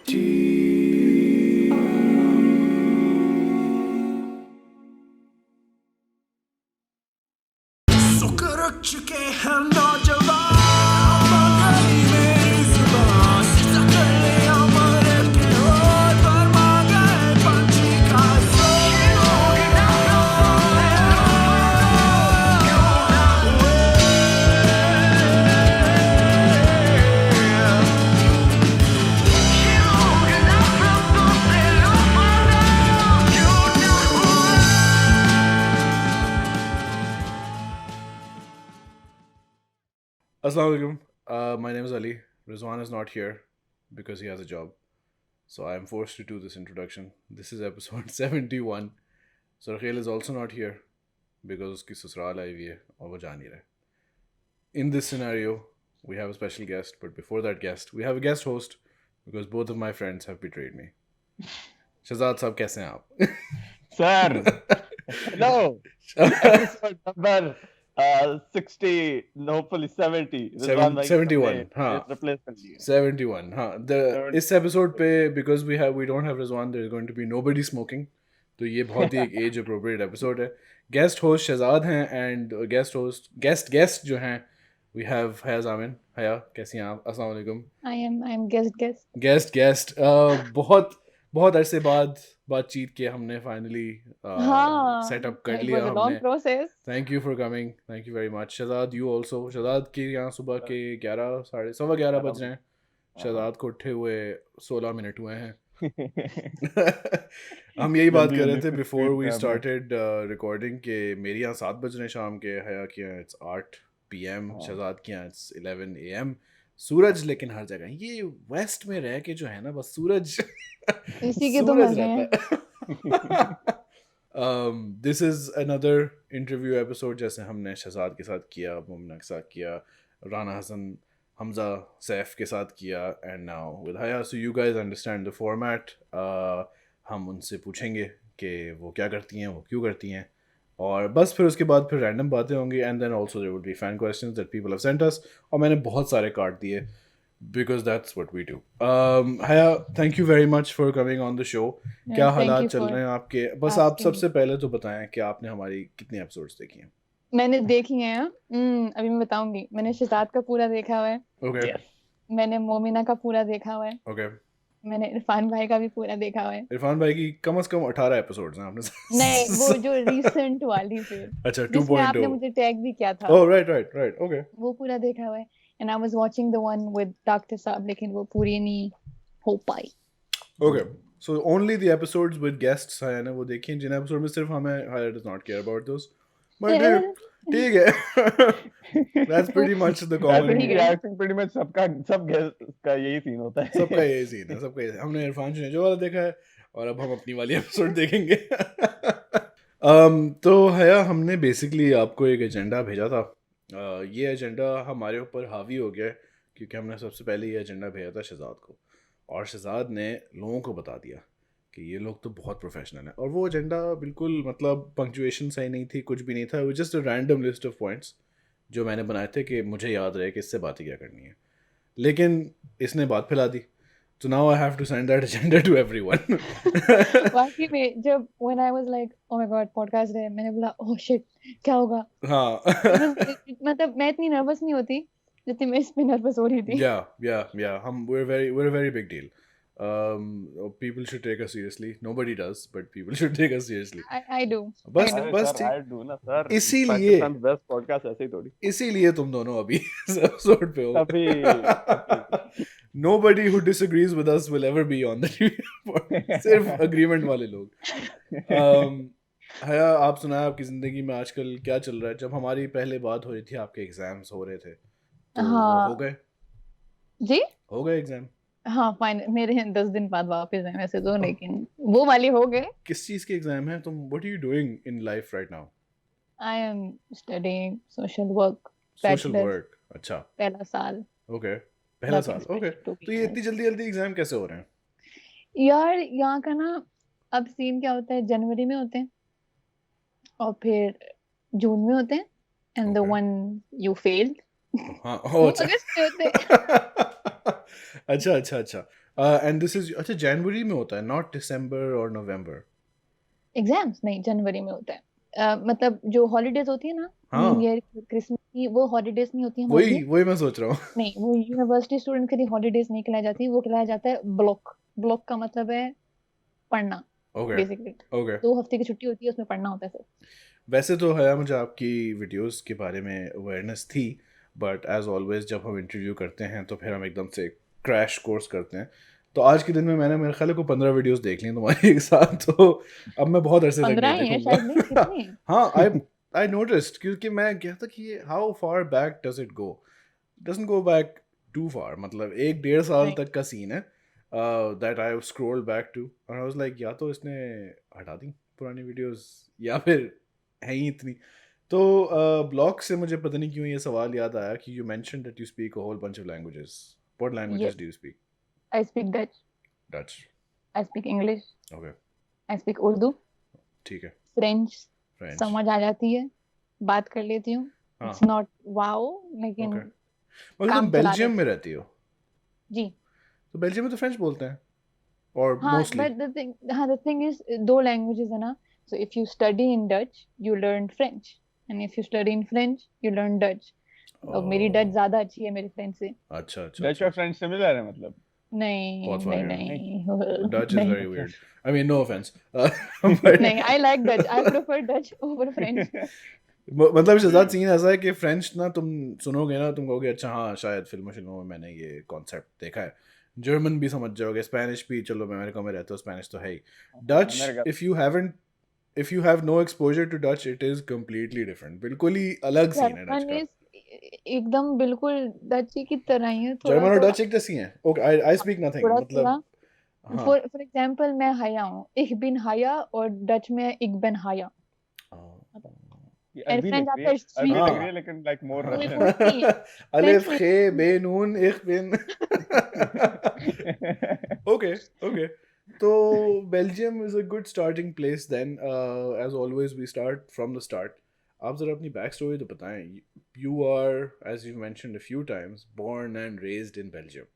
सुकर चुके हैं नौजवान महंगाई में जुबान सीधा कर ले हमारे पिलोट पर मांगे पंछी का Assalamu alaikum. My name is Ali. Rizwan is not here because he has a job. So I am forced to do this introduction. This is episode 71. Sarkhel is also not here because uski ससुराल आई हुई है और वो जा नहीं रहा. In this scenario, we have a special guest, but before that guest, we have a guest host because both of my friends have betrayed me. Shahzad साहब कैसे हैं आप? Sir, hello. Episode number 60, hopefully 70. Rizwan bhai 71, ने हाँ. replace कर लिया. 71 हाँ इस एपिसोड पे because we don't have Rizwan, there is going to be nobody smoking, तो ये बहुत ही एक एज अप्रोप्रिएट एपिसोड है. गेस्ट होस्ट शहजाद हैं एंड गेस्ट जो हैं we have हया जामिन. हया कैसी हैं आप? अस्सलाम वालेकुम. I'm guest. गेस्ट बहुत अरसे बाद बातचीत के हमने फाइनली सेटअप कर It लिया was a long हमने. process. Thank you for coming. Thank you very much. Shahzad you also. Shahzad के यहाँ सुबह के 11 साढ़े 11:15 बज रहे हैं. शहजाद को उठे हुए 16 मिनट हुए हैं. हम यही बात कर रहे थे बिफोर वी स्टार्टेड रिकॉर्डिंग कि मेरे यहाँ 7 बज रहे हैं शाम के. हया के यहाँ इट्स 8 PM. शहजाद के यहाँ इट्स 11 AM. सूरज लेकिन हर जगह ये वेस्ट में रह के जो है ना बस सूरज इसी के तो सूरज मजे हैं. रहता है. This is another interview episode जैसे हमने शहजाद के साथ किया, मुमना के साथ किया, राना हसन, हमजा, सैफ के साथ किया एंड नाउ विद हया. So you guys understand the format. हम उनसे पूछेंगे कि वो क्या करती हैं, वो क्यों करती हैं, और बस फिर उसके बाद फिर रैंडम बातें होंगी and then also there would be fan questions that people have sent us. और मैंने बहुत सारे काट दिए because that's what we do. Haya, thank you very much for coming on the show. क्या thank हालात you चल for रहे हैं आपके? बस आप asking सबसे पहले तो बताएं कि आपने हमारी कितने एपिसोड्स देखे हैं? मैंने देखी हैं. अभी मैं बताऊंगी. मैंने शहजाद का पूरा देखा हुआ है. Okay, Yes. मैंने मोमिना का पूरा देखा हुआ है. okay. मैंने इरफान भाई का भी पूरा देखा हुआ है. इरफान भाई की कम से कम 18 एपिसोड्स हैं आपने. नहीं, वो जो रिसेंट वाली फिर अच्छा, जिसमें आपने 2.0. मुझे टैग भी किया था, Oh, right. Okay. वो पूरा देखा हुआ है. And I was watching the one with doctor साहब, लेकिन वो पूरी नहीं हो पाई. Okay. So only the episodes with guests हया ने वो देखी हैं, जिन एपिसोड में सिर्फ हमें हया does not care about those. But ठीक है. That's pretty much the common. pretty good. Reaction pretty much सब guest का यही सीन होता है. सबका यही सीन है, सबका यही. हमने इरफान चुनेजो वाला देखा है और अब हम अपनी वाली एपिसोड देखेंगे. तो हया, हमने बेसिकली आपको एक एजेंडा भेजा था. ये एजेंडा हमारे ऊपर हावी हो गया है क्योंकि हमने सबसे पहले ये एजेंडा भेजा था शहजाद को, और शहजाद ने लोगों को बता दिया कि ये लोग तो बहुत प्रोफेशनल हैं. और वो एजेंडा बिल्कुल मतलब पंक्चुएशन सही नहीं थी, कुछ भी नहीं था. वो just a random list of points जो मैंने बनाए थे कि मुझे याद रहे कि इससे बातें क्या करनी है. लेकिन इसने बात फैला दी. So now I have to send that agenda to everyone. वाकई में जब when I was like oh my god podcast है, मैंने बोला oh shit क्या होगा. हाँ. मतलब मैं इतनी नर्वस नहीं होती जितनी मैं इस पे नर्वस हो रही थी. Yeah. We're a very big deal. People should take us seriously. Nobody does, but people should take us seriously. I do. बस I do. बस Sir, I do ना sir. इसीलिए- Pakistan's best podcast ऐसे ही थोड़ी. इसीलिए तुम दोनों अभी इस एपिसोड पे हो. अभी Nobody who disagrees with us will ever be on the TV. सिर्फ agreement वाले लोग. हया, आप सुनाए आपकी ज़िंदगी में आजकल क्या चल रहा है? जब हमारी पहले बात हो रही थी आपके एग्जाम्स हो रहे थे, तो हाँ. हो गए एग्जाम? हाँ फाइन. मेरे 10 दिन बाद वापस हैं वैसे तो, लेकिन वो वाले हो गए. किस चीज़ के एग्जाम हैं? तुम what are you doing in life right now? I am studying social work. Social Bachelor. work. अच्छा, पहला साल. okay. पहला Nothing साल. Okay. special to तो ये be इतनी जल्दी एग्जाम कैसे हो रहे हैं? यार यहाँ का ना अब सीन क्या होता है, जनवरी में होते हैं और फिर जून में होते हैं, and the Okay. One you failed हाँ, वो अच्छा. अगस्त में होते हैं. अच्छा. एंड दिस इज अच्छा जनवरी में होता है, नॉट दिसंबर और नवंबर. एग्जाम्स नहीं जनवरी में होता है. मतलब जो हॉलीडेज होती है ना, हाँ. न्यू ईयर क्रिसमस की, वो हॉलीडेज नहीं होती हमारे लिए. वही मैं सोच रहा हूँ. नहीं, वो यूनिवर्सिटी स्टूडेंट के लिए हॉलीडेज नहीं कहलाई जाती, वो कहलाया जाता है ब्लॉक. ब्लॉक का मतलब है पढ़ना ओके बेसिकली. ओके. 2 हफ्ते की छुट्टी होती है, उसमें पढ़ना होता है सिर्फ. वैसे तो है मुझे आपकी वीडियोस के बारे में अवेयरनेस थी, बट एज ऑलवेज जब हम इंटरव्यू करते हैं तो फिर हम एकदम से क्रैश कोर्स करते हैं. तो आज के दिन में मैंने मेरे ख्याल को 15 वीडियोस देख ली तुम्हारे एक साथ, तो अब मैं बहुत अरसे तक 15 नहीं ही है शायद, नहीं देखूंगा. कितने. हाँ, आई नोटिस्ड, क्योंकि मैं क्या था कि ये how far back does it go. Doesn't go back too far, मतलब 1-1.5 साल नहीं. तक का सीन है that I scroll back to, और आई वाज लाइक या तो इसने हटा दी पुरानी वीडियोस या फिर है ही इतनी. तो ब्लॉग से मुझे पता नहीं क्यों ये सवाल याद आया कि you mentioned that you speak a whole bunch of languages. What languages Yes, do you speak? I speak Dutch, Dutch. I speak English, okay, I speak Urdu, ठीक है. French French. समझ आ जाती है, बात कर लेती हूँ. हाँ. It's not wow, लेकिन ओके. मगर तुम काम चला बेल्जियम लेती में हूँ. रहती हो, जी. तो बेल्जियम में तो फ्रेंच बोलते हैं, और हाँ, mostly. but the thing is, 2 languages है ना. So if you study in Dutch, you learn French, and if you study in French, you learn Dutch. अब मेरी डच ज्यादा अच्छी है मेरी फ्रेंड से. अच्छा अच्छा डच अच्छा. और फ्रेंच सिमिलर है मतलब. नहीं बहुत नहीं फर्क है. नहीं Dutch is नहीं very weird. I mean, no offense. But नहीं. I like Dutch. I prefer Dutch over French. मतलब शहजाद सीन ऐसा है कि फ्रेंच ना तुम सुनोगे ना, तुम कहोगे अच्छा हाँ शायद फिल्मों में मैंने ये कॉन्सेप्ट देखा है. जर्मन भी समझ जाओगे, स्पेनिश भी, चलो मैं अमेरिका में रहता हूँ, स्पेनिश तो है ही. Dutch, America if you have no exposure to Dutch, it is completely different. बिल्कुल ही अलग सीन है डच जर्मन का. इज एकदम बिल्कुल डची की तरह ही है. थोड़ा जर्मन और थोड़ा डच एक जैसी हैं. ओके, आई स्पीक नथिंग, थोड़ा मतलब थोड़ा. हाँ. फॉर एग्जांपल मैं हया हूँ, ich bin haya, और डच में ich bin haya. ये और अरबी फ्रेंच लग रही आता है, है अरबी sweet. लग हाँ. रही है लेकिन लाइक मोर वो रशियन. नहीं है. अलिफ फ्रेंच खे बे नून इख बिन. Okay, okay. So Belgium is a good starting place then. As always, we start from the start. आप जरा अपनी बैक स्टोरी तो बताएं. You are, as you mentioned a few times, born and raised in Belgium.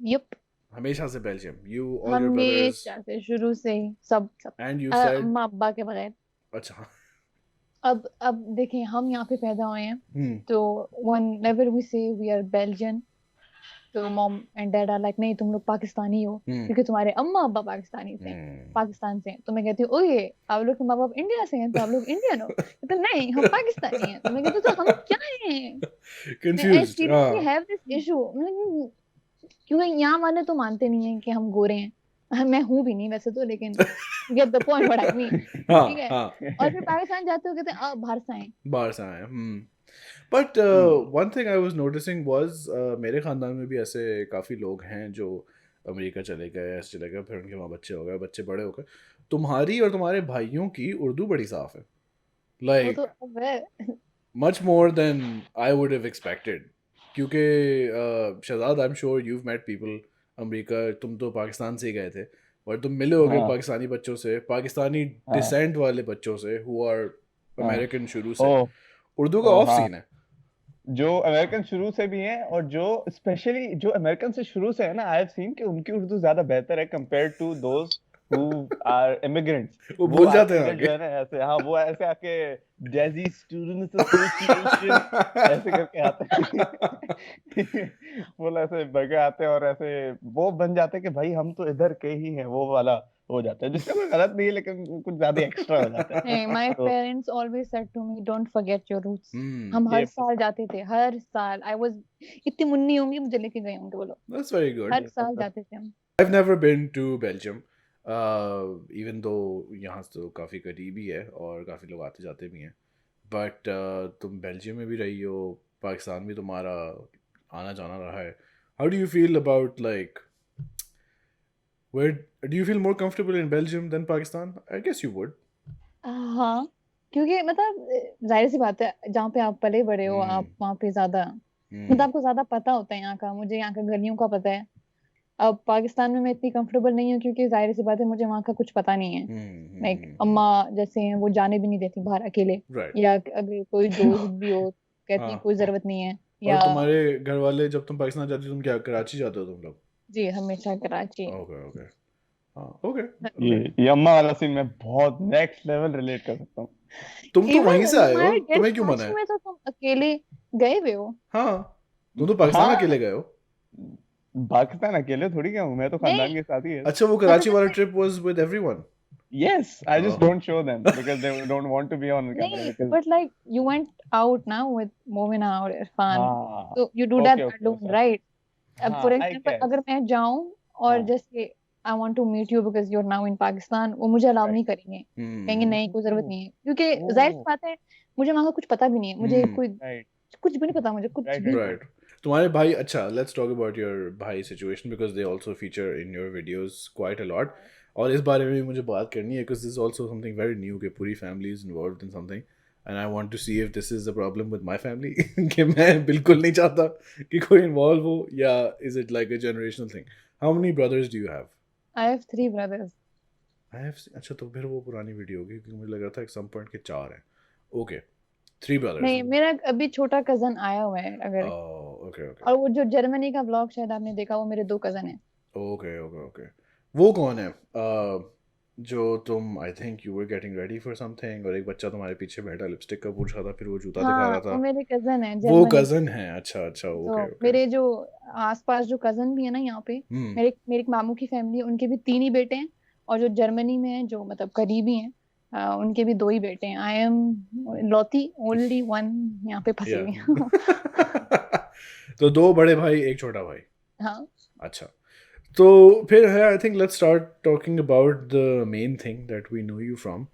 Yep. हमेशा से Belgium. You, all your brothers, हमेशा से शुरू से ही सब सब. and you said, अम्मा अब्बा के बगैर. अच्छा. अब देखिए, हम यहाँ पे पैदा हुए हैं, हम्म. तो whenever we say we are Belgian, तो mom and dad are like नहीं तुम लोग पाकिस्तानी हो, क्योंकि तुम्हारे अम्मा अब्बा पाकिस्तानी से पाकिस्तान से हैं. तो मैं कहती हूँ ओए आप लोग के माँ बाप इंडिया से हैं तो आप लोग इंडियन हो. तो नहीं हम पाकिस्तानी हैं. तो मैं कहती हूँ तो हम क्या हैं. I Confused. seriously have this issue. क्योंकि यहाँ वाले तो मानते नहीं हैं कि हम गोरे हैं. मैं हूँ भी नहीं वैसे तो, लेकिन get the point what I mean. ठीक है. हाँ. और फिर पाकिस्तान जाते हो कहते हैं बाहर से आए. बाहर से आए. But one thing I was noticing was मेरे ख़ानदान में भी ऐसे काफ़ी लोग हैं जो अमेरिका चले गए, ऐसे चले गए, फिर उनके वहाँ बच्चे हो गए, बच्चे बड़े हो गए. तुम्हारी और तुम्हारे भाइयों की उर्दू बड़ी साफ़ है, वो लाइक तो अब है. Much more than I would have expected. क्योंकि Shahzad, I am sure you've met people America, तुम तो पाकिस्तान से ही गए थे, और तुम मिले होगे हाँ. पाकिस्तानी बच्चों से, पाकिस्तानी हाँ. डिसेंट वाले बच्चों से हु आर हाँ. अमेरिकन शुरू से. ओ उर्दू का ओ ऑफ हाँ, सीन है. जो अमेरिकन शुरू से भी हैं और जो स्पेशली जो अमेरिकन से शुरू से है ना, आई हैव सीन कि उनकी उर्दू ज्यादा बेहतर है compared to those who are immigrants. वो भूल जाते हैं आके आगे. जो है ना ऐसे, हाँ वो ऐसे आके जैजी स्टूडेंट्स एसोसिएशन ऐसे करके आते हैं. वो ऐसे बगे आते हैं और ऐसे वो बन जाते हैं कि भाई हम तो इधर के ही हैं, वो वाला हो जाता है, जिसका कोई गलत नहीं है लेकिन कुछ ज्यादा एक्स्ट्रा हो जाता है. Hey, my तो parents always said to me, don't forget your roots. Hmm, हम हर ये साल जाते थे, हर साल. I was इतनी मुन्नी होंगी मुझे लेके गए होंगे वो लोग. that's very good. हर साल जाते थे हम. I've never been to Belgium, even though यहाँ से तो काफ़ी करीब ही है और काफ़ी लोग आते जाते भी हैं. बट तुम बेल्जियम में भी रही हो, पाकिस्तान भी तुम्हारा आना जाना रहा है. How do you feel about like where do you feel more comfortable in Belgium than Pakistan? I guess you would. हाँ, क्योंकि मतलब जाहिर सी बात है, जहाँ पे आप पले बड़े हो आप वहाँ पे ज्यादा मतलब आपको ज्यादा पता होता है यहाँ का. मुझे यहाँ का गलियों का पता है. अब पाकिस्तान में मैं इतनी कंफर्टेबल नहीं हूँ क्योंकि जाहिर सी बात है मुझे वहाँ का कुछ पता नहीं है. लाइक अम्मा जैसे हैं वो जाने भी नहीं देती बाहर अकेले, Right. या अगर कोई दोस्त भी हो कहती है हाँ. कोई जरूरत नहीं है. और या तुम्हारे घर वाले जब तुम पाकिस्तान जाते हो, तुम क्या कराची जाते हो तुम लोग? जी हमेशा कराची। ओके ओके हाँ ओके ये अम्मा वाला सीन मैं बहुत नेक्स्ट लेवल रिलेट कर सकता हूँ। तुम तो इवन वहीं से आए हो, तुम्हारे घर तुम्हें क्यों मना कराची है? में तो तुम अकेले गए हुए हो। हाँ तुम तो पाकिस्तान हाँ अकेले गए हो। पाकिस्तान अकेले थोड़ी गया हूँ, मैं तो नहीं खानदान के साथ ही है। अच्छा वो मतलब कराची वाला जैसे trip was with everyone. Yes, I just oh don't show them because they don't want to be on camera नहीं because but like you went out now with Momina or Irfan, हाँ so you do that okay okay alone okay right? अब हाँ for I example guess अगर मैं जाऊं और हाँ जैसे I want to meet you because you're now in Pakistan, वो मुझे अलाउ right नहीं करेंगे, कहेंगे हम्म नहीं कोई जरूरत oh नहीं है, क्योंकि जाहिर सी oh बात है मुझे वहाँ का कुछ पता भी नहीं है, मुझे हम्म कोई right कुछ भी नहीं पता, मुझे कुछ right भी right नहीं। right right तुम्हारे भाई अच्छा let's talk about your भाई situation because they also feature in your videos quite a lot और इस बारे में भी मुझे बात करनी है because this is also something very new कि पूरी family is involved in something and I want to see if this is a problem with my family कि मैं बिल्कुल नहीं चाहता कि कोई involve हो या is it like a generational thing. How many brothers do you have? I have 3 brothers. I have अच्छा तो फिर वो पुरानी वीडियो होगी क्योंकि मुझे लग रहा था एक some point के 4 हैं. Okay 3 brothers. नहीं मेरा अभी छोटा कजन आया हुआ है अगर, Oh okay okay. और वो जो जर्मनी का व्लॉग शायद आपने देखा, वो मेरे 2 कजन हैं। ओके ओके ओके वो कौन है जो तुम I think you were getting ready for something और एक बच्चा तुम्हारे पीछे बैठा लिपस्टिक का पूछ रहा था फिर वो जूता दिखा हाँ रहा वो था मेरे कजन है वो जर्मनी। कजन है अच्छा अच्छा तो ओके ओके मेरे जो आसपास जो कजन भी है ना यहाँ पे, हम्म मेरे एक मामू की फैमिली है, उनके भी 3 ही बेटे हैं, और जो जर्मनी में है जो मतलब करीबी हैं, उनके भी 2 ही बेटे हैं। आई एम लौती ओनली वन यहाँ पे फंसी या हुई हूँ। तो 2 बड़े भाई एक छोटा भाई हाँ अच्छा तो फिर है I think let's start talking about the main thing that we know you from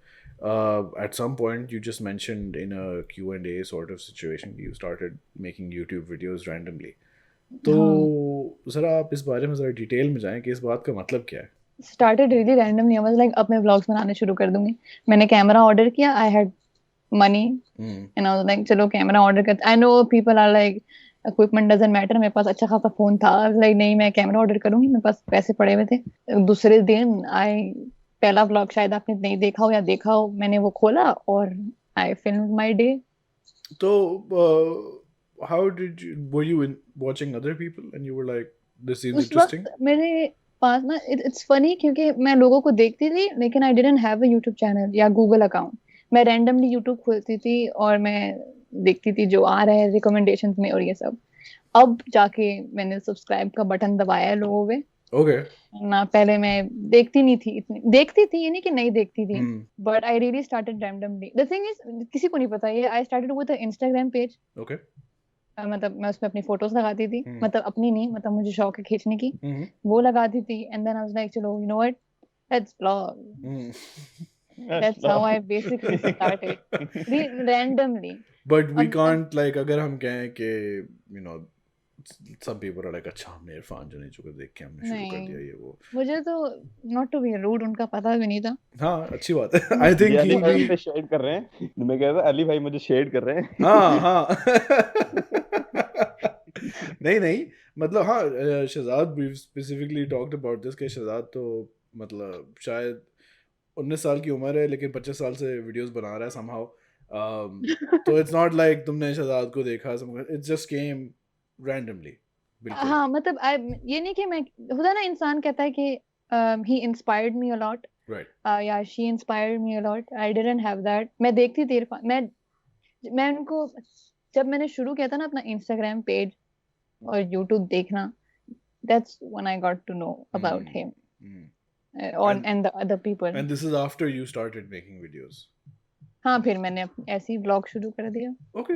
at some point you just mentioned in a Q&A sort of situation you started making YouTube videos randomly तो हाँ ज़रा आप इस बारे में ज़रा detail में जाएं कि इस बात का मतलब क्या है started really randomly, I was like अब मैं व्लॉग्स बनाने शुरू कर दूंगी। मैंने कैमरा ऑर्डर किया, I had money and I was like चलो कैमरा ऑर्डर करते। I know people are like equipment doesn't matter, मेरे पास अच्छा खासा फोन था, लाइक नहीं मैं कैमरा ऑर्डर करूंगी, मेरे पास पैसे पड़े हुए थे। दूसरे दिन आई पहला व्लॉग शायद आपने नहीं देखा हो या देखा हो, मैंने वो खोला और आई फिल्म्ड माय डे। तो how did you were you watching other people and you were like this seems उस interesting वक्त मेरे पास ना इट्स फनी क्योंकि मैं लोगों को देखती थी लेकिन I didn't have a YouTube channel या गूगल अकाउंट। मैं रैंडमली यूट्यूब खोलती थी और मैं देखती थी जो आ रहा है रिकमेंडेशंस में और ये सब। अब जाके मैंने सब्सक्राइब का बटन दबाया है लोगों पे, okay ना पहले मैं देखती नहीं थी, इतनी देखती थी ये नहीं कि नहीं देखती थी, hmm but I really started randomly. The thing is किसी को नहीं पता ये, I started with a Instagram page. okay मतलब मैं उसमें अपनी फोटोज लगाती थी, मतलब अपनी नहीं, मतलब मुझे शौक है खींचने की, hmm वो लगाती थी and then I was like चलो you know what let's vlog. hmm That's how I basically started randomly. but we और can't like अगर हम कहें कि you know some people are like अच्छा हमने इरफान जानी चुका देख के हमने शुरू कर नहीं दिया ये वो मुझे तो नॉट टू बी रूड उनका पता भी नहीं था। हाँ अच्छी बात है I ये think अली he'll भाई be पे शेड कर रहे हैं, मैं कह रहा था अली भाई मुझे शेड कर रहे हैं। हाँ हाँ नहीं नहीं मतलब हाँ Shahzad we specifically talked about this कि शहजाद तो मतलब शायद 19 साल की उम्र है लेकिन 25 साल से वीडियोस बना रहा है somehow तो it's not like तुमने शहजाद को देखा it just came randomly बिल्कुल हाँ मतलब ये नहीं कि मैं, होता है ना इंसान कहता है कि he inspired me a lot right या she inspired me a lot, I didn't have that। मैं देखती थी इरफान, मैं उनको जब मैंने शुरू किया था ना अपना इंस्टाग्राम पेज और यूट्यूब देखना, that's when I got to know about him and the other people। and this is after you started making videos हाँ फिर मैंने ऐसे ही व्लॉग शुरू कर दिया, okay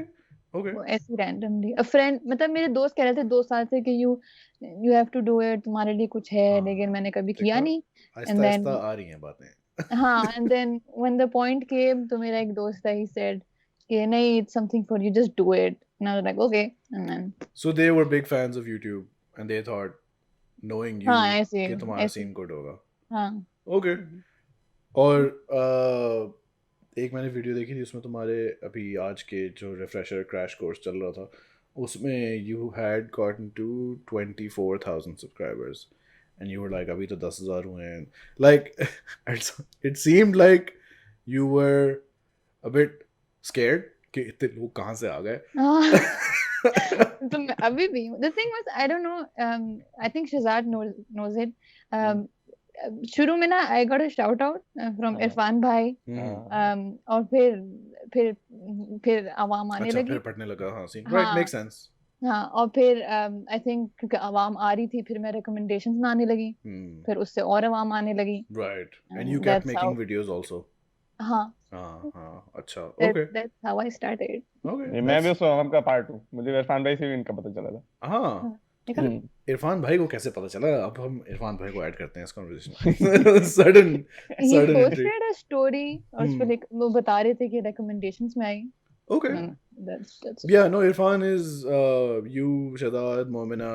okay वो ऐसे रैंडमली। अ फ्रेंड मतलब मेरे दोस्त कह रहे थे 2 साल से कि you have to do it, तुम्हारे लिए कुछ है, हाँ, लेकिन मैंने कभी किया देखा नहीं। आहिस्ता एंड आहिस्ता देन आ रही हैं बातें हाँ and then when the point came तो मेरा एक दोस्त है, ही सेड कि नहीं it's something for you, just do it. And I was like okay and then so they were big fans of YouTube and they thought knowing you हाँ ऐसे कि तुम्हारा ऐसे सीन गुड होगा हाँ ओके और एक मैंने वीडियो देखी थी उसमें तुम्हारे अभी आज के जो रिफ्रेशर क्रैश कोर्स चल रहा था उसमें you had gotten to 24,000 subscribers and you were like अभी तो 10,000 हुए हैं like it seemed like you were a bit scared कि इतने लोग कहाँ से आ गए तो मैं अभी भी हूँ। The thing was, I don't know, I think Shazad knows it. शुरू में ना I got a shout out from हाँ। इरफान भाई, हाँ। और फिर आवाम आने अच्छा लगी। फिर पढ़ने लगा हाँ सीन हाँ। राइट मेक सेंस हाँ, और फिर आई थिंक क्योंकि आवाम आ रही थी, फिर मैं रिकमेंडेशंस में आने लगी, फिर उससे और आवाम आने लगी। Right and you And kept that's how, making videos also हाँ, हाँ अच्छा that, okay that's how I started. ये मैं भी उस आवाम का पार्ट हूँ, मुझे इरफान भाई से भी इनका पता चला था। हाँ हाँ, देखा? हम्म। इरफान भाई को कैसे पता चला अब हम इरफान भाई को ऐड करते हैं इस conversation sudden He sudden entry posted a story और उस पे like वो बता रहे थे कि recommendations में आई। Okay That's Yeah, no, Irfan is you, Shadad, Momina,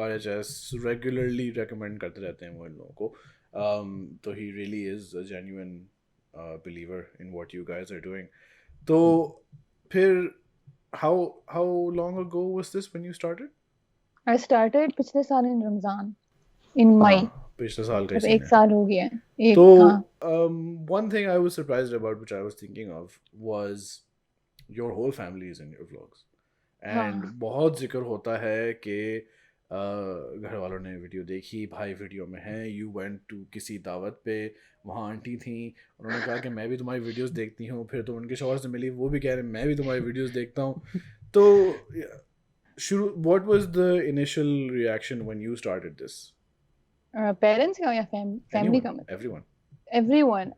RHS regularly recommend करते रहते हैं वो इन लोगों को. So he really is a genuine believer in what you guys are doing. तो फिर how long ago was this when you started? I started पिछले साल in Ramzan in May, पिछले साल का मतलब ही एक scene है. साल हो गया है। एक तो हाँ one thing I was surprised about, which I was thinking of, was your whole family is in your vlogs. And हाँ बहुत जिक्र होता है कि घर वालों ने वीडियो देखी, भाई वीडियो में है, यू वेंट टू किसी दावत पे, वहाँ आंटी थी, उन्होंने कहा कि मैं भी तुम्हारी वीडियोस देखती हूँ, फिर तो उनके शौहर से मिली, वो भी कह रहे हैं मैं भी तुम्हारी वीडियोस देखता हूँ. तो शुरू what was the initial reaction when you started this? Parents का या फैमिली का? Anyone, everyone. एवरीवन।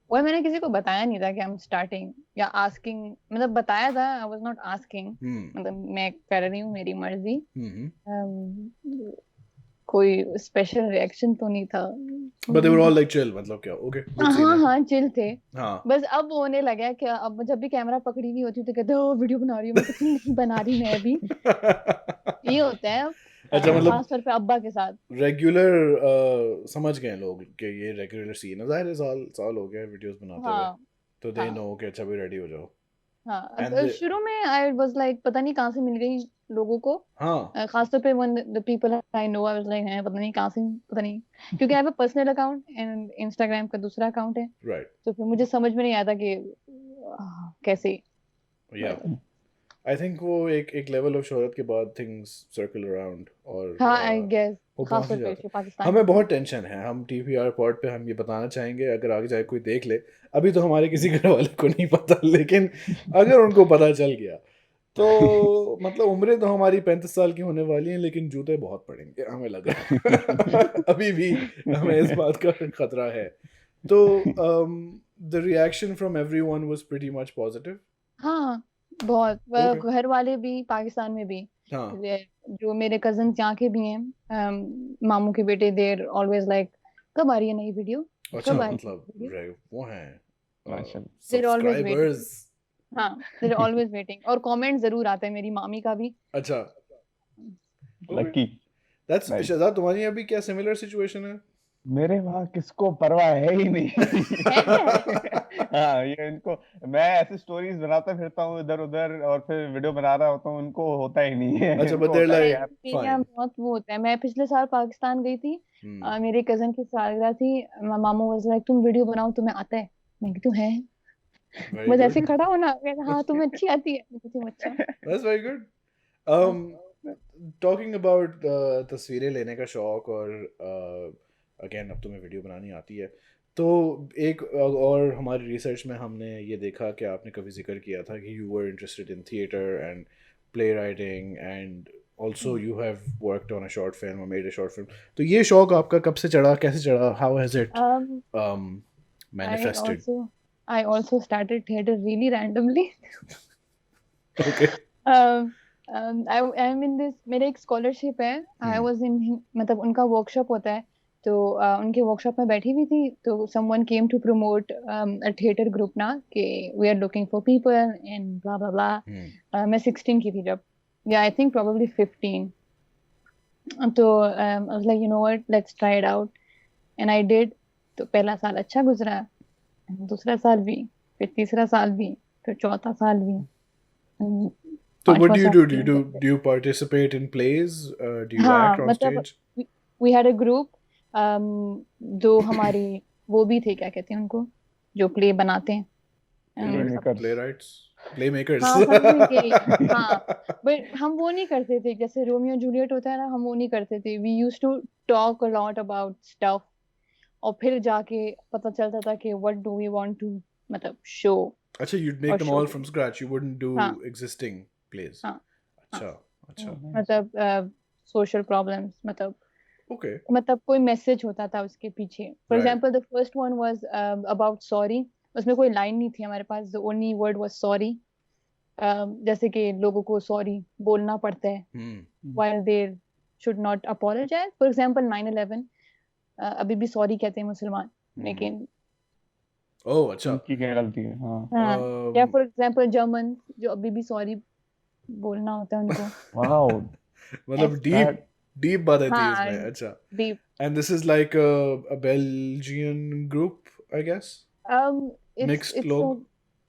वो मैंने किसी को बताया नहीं था कि I'm starting या asking, मतलब बताया था, I was not asking, मतलब मैं कर रही हूँ मेरी मर्जी। कोई स्पेशल रिएक्शन तो नहीं था। But they were all like chill, मतलब क्या? Okay, good scene हाँ है. हाँ चिल थे। हाँ. बस अब होने लगा है कि अब जब भी कैमरा पकड़ी हुई होती है तो कहते हो वीडियो बना रही हूँ, मैं कुछ नहीं बना रही मैं अभी। ये होता है अब, अच्छा मतलब खास तौर पे अब्बा के साथ। रेगुलर समझ गए लोग कि ये रेगुलर सीन है, जाहिर है साल हो गया वीडियोस बनाते हुए, हाँ तो दे हाँ नो कि अच्छा भी रेडी हो जाओ. हाँ। And शुरू में आई वाज लाइक पता नहीं कहाँ से मिल गई लोगों को, हाँ खास तौर पे when the people I know, I was like है पता नहीं कहाँ से, पता नहीं, क्योंकि I have a personal account and Instagram का दूसरा अकाउंट है, राइट तो फिर मुझे समझ में नहीं आता कि कैसे। या आई थिंक वो एक लेवल ऑफ शोहरत के बाद थिंग्स सर्कल अराउंड और हाँ आई गेस वो खास पहुंच ही तौर पे जाता है. पाकिस्तान हमें में। बहुत टेंशन है, हम TPR पॉड पे हम ये बताना चाहेंगे, अगर आगे जाए कोई देख ले, अभी तो हमारे किसी घर वाले को नहीं पता, लेकिन अगर उनको पता चल गया तो मतलब उम्रें तो हमारी 35 साल की होने वाली हैं, लेकिन जूते बहुत पड़ेंगे हमें लग रहा है. अभी भी हमें इस बात का खतरा है. तो the reaction from everyone was pretty much positive. हाँ बहुत, Okay. घर वाले भी पाकिस्तान में भी, हाँ जो मेरे कजन यहाँ के भी हैं, मामू के बेटे, देर ऑलवेज लाइक कब आ रही है नई वीडियो, अच्छा कब आ रही है मतलब वीडियो, वो हैं माशाल्लाह। देर ऑलवेज वेटिंग। सब्सक्राइबर्स. हाँ देर ऑलवेज वेटिंग, और कमेंट जरूर आता है, मेरी मामी का भी। अच्छा लकी। That's Nice. शहजाद, तुम्हारी अभी क्या सिमिलर सिचुएशन है? मेरे वहाँ किसको परवाह है ही नहीं। है क्या? हाँ ये इनको, मैं ऐसी स्टोरीज बनाता फिरता हूँ इधर उधर और फिर वीडियो बना रहा होता हूँ, उनको होता ही नहीं है। अच्छा इनको but they're होता है like यार मेरे यहाँ fine. बहुत वो होता है। मैं पिछले साल पाकिस्तान गई थी, मेरे कजन की सालगिरह थी, मामू वाज लाइक तुम वीडियो बनाओ, तुम्हें आता है? मैं कहती हूँ है, Very बस ऐसे good. खड़ा होना, हाँ तुम्हें अच्छी आती है? मैं कहती हूँ अच्छा। That's very good. Talking about तस्वीरें लेने का शौक और अगेन अब तुम्हें वीडियो बनानी आती है, तो एक और हमारी रिसर्च में हमने ये देखा कि आपने कभी जिक्र किया था कि you were interested in theatre and play writing and also you have worked on a short film और मेड अ शॉर्ट फिल्म. तो ये शौक आपका कब से चढ़ा, कैसे चढ़ा, how has it manifested? I also started theater really randomly. Okay. I'm in this, मेरा एक scholarship है, I was in, मतलब उनका workshop होता है, तो उनके workshop में बैठी हुई थी, तो someone came to promote a theater group ना, कि we are looking for people and blah blah blah. मैं 16 की थी जब, yeah I think probably 15. तो I was like you know what, let's try it out, and I did. तो पहला साल अच्छा गुजरा, दूसरा साल भी, फिर तीसरा साल भी, फिर चौथा साल भी। So what do you do? Do you participate in plays? Do you हाँ act on मतलब stage? we had a group, जो हमारी वो भी थे, क्या कहते हैं उनको, जो प्ले बनाते हैं, Playmakers. Playwrights? Playmakers. हाँ समझ गई हाँ बट हम वो नहीं करते थे जैसे रोमियो जूलियट होता है ना हम वो नहीं करते थे we used to talk a lot about stuff और फिर जाके पता चलता था कि what do we want to मतलब शो अच्छा, you'd और make them show all from scratch. You wouldn't do हाँ existing plays. हाँ हाँ अच्छा, अच्छा. मतलब सोशल प्रॉब्लम्स Okay. मतलब कोई मैसेज होता था उसके पीछे for Right. Example the first one was about sorry उसमें कोई लाइन नहीं थी हमारे पास the only word was sorry जैसे कि लोगों को सॉरी बोलना पड़ता है Hmm. while they should not apologize for example 9/11 अभी भी सॉरी कहते हैं मुसलमान लेकिन Oh, अच्छा. उनकी क्या गलती है हाँ हाँ या Um, फॉर एग्जांपल जर्मन जो अभी भी सॉरी बोलना होता है उनको वाओ मतलब ऐसे- deep deep बात है थी हाँ इसमें. अच्छा. deep And this is like a Belgian group, I guess. it's Mixed it's a लोग.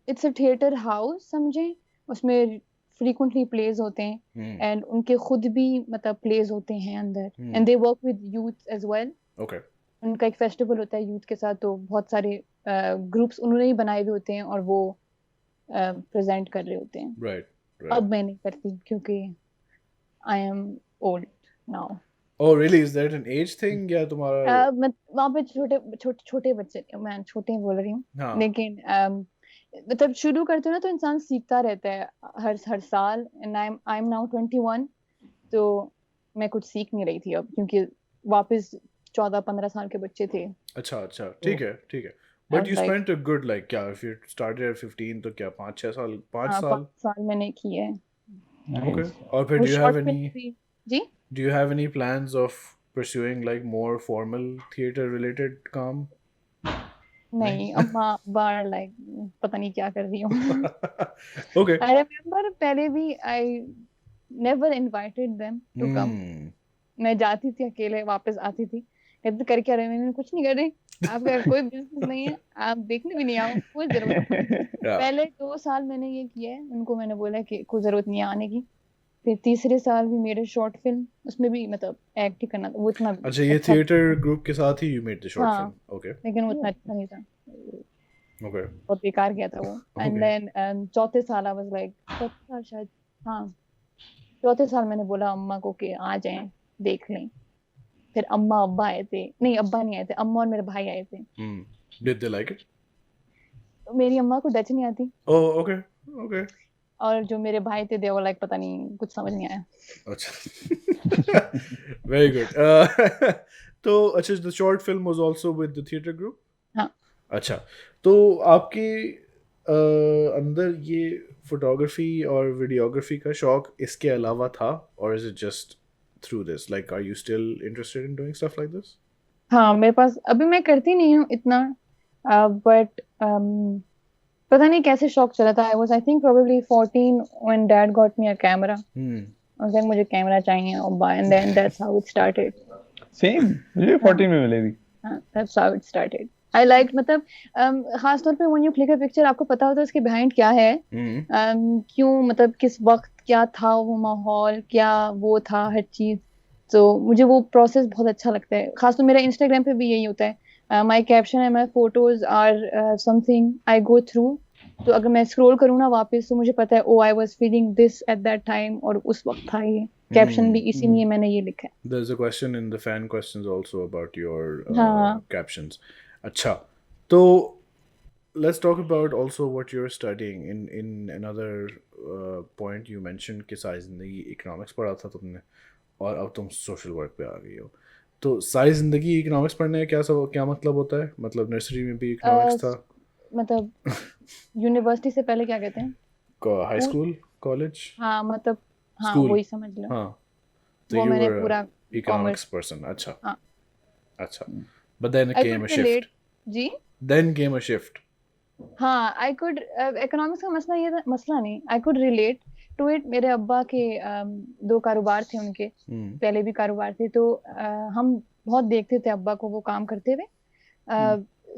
it's a theater house समझे उसमें frequently plays होते हैं Hmm. and उनके खुद भी मतलब plays होते हैं अंदर Hmm. and they work with youth as well Okay. उनका एक फेस्टिवल होता है यूथ के साथ तो बहुत सारे ग्रुप्स उन्होंने ही बनाए हुए होते हैं और वो प्रेजेंट कर रहे होते हैं Right. Right. अब मैं नहीं करती क्योंकि I am old now Oh, really? Is that an age thing? या तुम्हारा? मैं वहाँ पे छोटे छोटे छोटे बच्चे मैं छोटे बोल रही हूँ हाँ. लेकिन मतलब शुरू करते हो ना तो इंसान सीखता रहता है हर साल एंड आई एम नाउ 21 तो मैं कुछ सीख नहीं रही थी अब क्योंकि वापस 14-15 साल के बच्चे थे अच्छा, अच्छा. ठीक है, ठीक है. But was you like- spent a good like क्या if you started at 15 तो क्या 5-6 साल 5 हाँ साल? 5 साल मैंने किए हैं Okay. नाइस और फिर वो do you short have film any भी जी do you have any plans of pursuing like more formal theater related काम? नहीं अम्मा बार लाइक पता नहीं क्या कर रही हूँ Okay. आई रिमेम्बर पहले भी I never invited them to come Hmm. मैं जाती थी अकेले वापस आती थी कहते कर क्या रहे हो? मैंने कुछ नहीं कर रही आपका कोई बिजनेस नहीं है आप देखने भी नहीं आओ कोई जरूरत नहीं Yeah. पहले 2 साल मैंने ये किया है उनको मैंने बोला कि कोई जरूरत नहीं है आने की फिर तीसरे साल भी मेरे शॉर्ट फिल्म उसमें भी मतलब एक्ट ही करना था वो इतना अच्छा, ये अच्छा theater group के साथ ही you made the short हाँ। film. Okay. लेकिन वो उतना अच्छा नहीं था Okay. बहुत बेकार गया था वो एंड Okay. देन चौथे साल आई वाज लाइक चौथे साल शायद हाँ चौथे साल मैंने बोला अम्मा को कि आ जाएं देख लें फिर अम्मा अब्बा आए थे नहीं अब्बा नहीं आए थे अम्मा और मेरे भाई आए थे Hmm. Did they like it? मेरी अम्मा को डच नहीं आती Oh, okay. Okay. और जो मेरे भाई थे दे वो लाइक पता नहीं कुछ समझ नहीं आया अच्छा. Very good. तो अच्छा, the short film was also with the theater group? हाँ अच्छा, तो आपके अंदर ये फोटोग्राफी और वीडियोग्राफी का शौक इसके अलावा था और is it just through this? Like, are you still interested in doing stuff like this? हाँ मेरे पास अभी मैं करती नहीं हूँ इतना बट पता नहीं कैसे शौक चला था I was I think probably 14 when dad got me a camera Hmm. उस दिन मुझे कैमरा चाहिए और by and then that's how it started same मुझे 14 में मिली थी that's how it started I like मतलब खास तौर पे when you click a picture आपको पता होता है उसके बिहाइंड क्या है Hmm. क्यों मतलब किस वक्त क्या था वो माहौल क्या वो था हर चीज तो मुझे वो प्रोसेस बहुत अच्छा लगता है खासतौर मेरा इंस्टाग्राम पे भी यही होता है my caption and my photos are something I go through तो अगर मैं स्क्रॉल करूँ ना वापस तो मुझे पता है oh I was feeling this at that time और उस वक्त था ये कैप्शन भी इसीलिए मैंने ये लिखा है There's a question in the fan questions also about your हाँ captions. अच्छा, तो let's talk about also what you're studying. In another point you mentioned कि सारी जिंदगी इकोनॉमिक्स पढ़ा था तुमने और अब तुम सोशल वर्क पे आ गई हो. तो सारी जिंदगी इकोनॉमिक्स पढ़ने का क्या मतलब होता है? मतलब नर्सरी में भी इकोनॉमिक्स था? मतलब यूनिवर्सिटी से पहले क्या कहते हैं हाई स्कूल, कॉलेज, हाँ मतलब हाँ School. वही समझ लो हाँ. तो वो you मैंने were a पूरा economics commerce- person. अच्छा. हाँ अच्छा. But then I came could a shift. relate ji Then came a shift. हाँ आई कुड इकोनॉमिक्स का मसला ये था मसला नहीं I could relate to it मेरे अब्बा के 2 कारोबार थे उनके Hmm. पहले भी कारोबार थे तो हम बहुत देखते थे अब्बा को वो काम करते हुए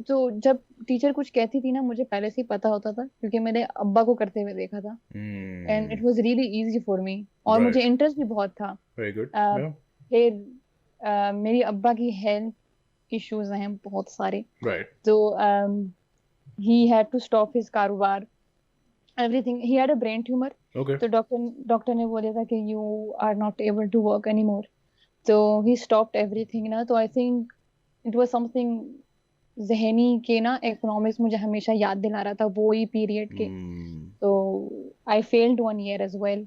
तो जब टीचर कुछ कहती थी ना मुझे पहले से ही पता होता था क्योंकि मैंने अब्बा को करते हुए देखा था and it was really easy for me और Right. मुझे इंटरेस्ट भी बहुत था Very good. Uh, Yeah. फिर मेरी अब्बा की हेल्थ इश्यूज हैं बहुत सारे Right. तो he had to stop his कारोबार everything. He had a brain tumor. Okay. तो डॉक्टर ने बोला था कि you are not able to work anymore. So he stopped everything ना. तो I think it was something जहनी के ना economics मुझे हमेशा याद दिला रहा था वो ही period के. तो I failed 1 year as well.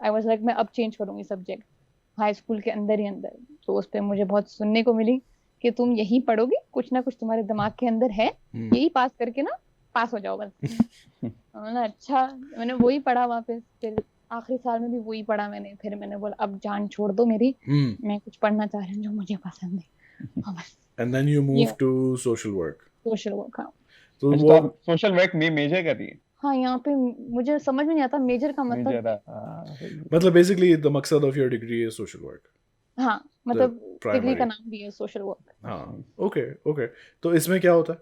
I was like मैं अब change करूँगी subject. हाई स्कूल के अंदर ही अंदर. तो उस पे मुझे बहुत सुनने को मिली कि तुम यही पढ़ोगे, कुछ ना कुछ तुम्हारे दिमाग के अंदर है, यही पास करके ना पास हो जाओ बस. मैंने अच्छा, मैंने वही पढ़ा वापस. फिर आखिरी साल में भी वही पढ़ा मैंने. फिर मैंने बोला अब जान छोड़ दो मेरी, मैं कुछ पढ़ना चाह रही हूँ जो मुझे पसंद है. हाँ बस. And then you moved to social work. Social work. हाँ. तो अच्छा, वो आप सोशल वर्क में मेजर कर रही है? हाँ यहाँ पे मुझे समझ में नहीं आता मेजर का मतलब. मेजर मतलब basically the मकसद of your degree is social work. हाँ मतलब डिग्री primary. का नाम भी है सोशल वर्क. हाँ. Okay. तो इसमें क्या होता है?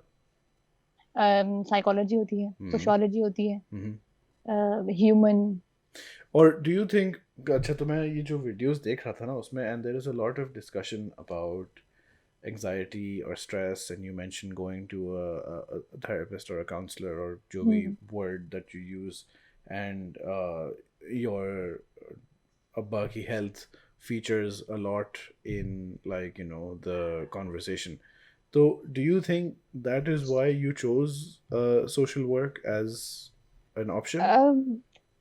साइकोलॉजी होती है, सोशियोलॉजी होती है, हम्म. ह्यूमन. और do you think, अच्छा तो मैं ये जो videos देख रहा था ना उसमें and there is a lot of discussion about anxiety or stress and you mentioned going to a therapist or a counselor or जो भी word that you use and your abba ki health features a lot in like you know the conversation. So do you think that is why you chose social work as an option?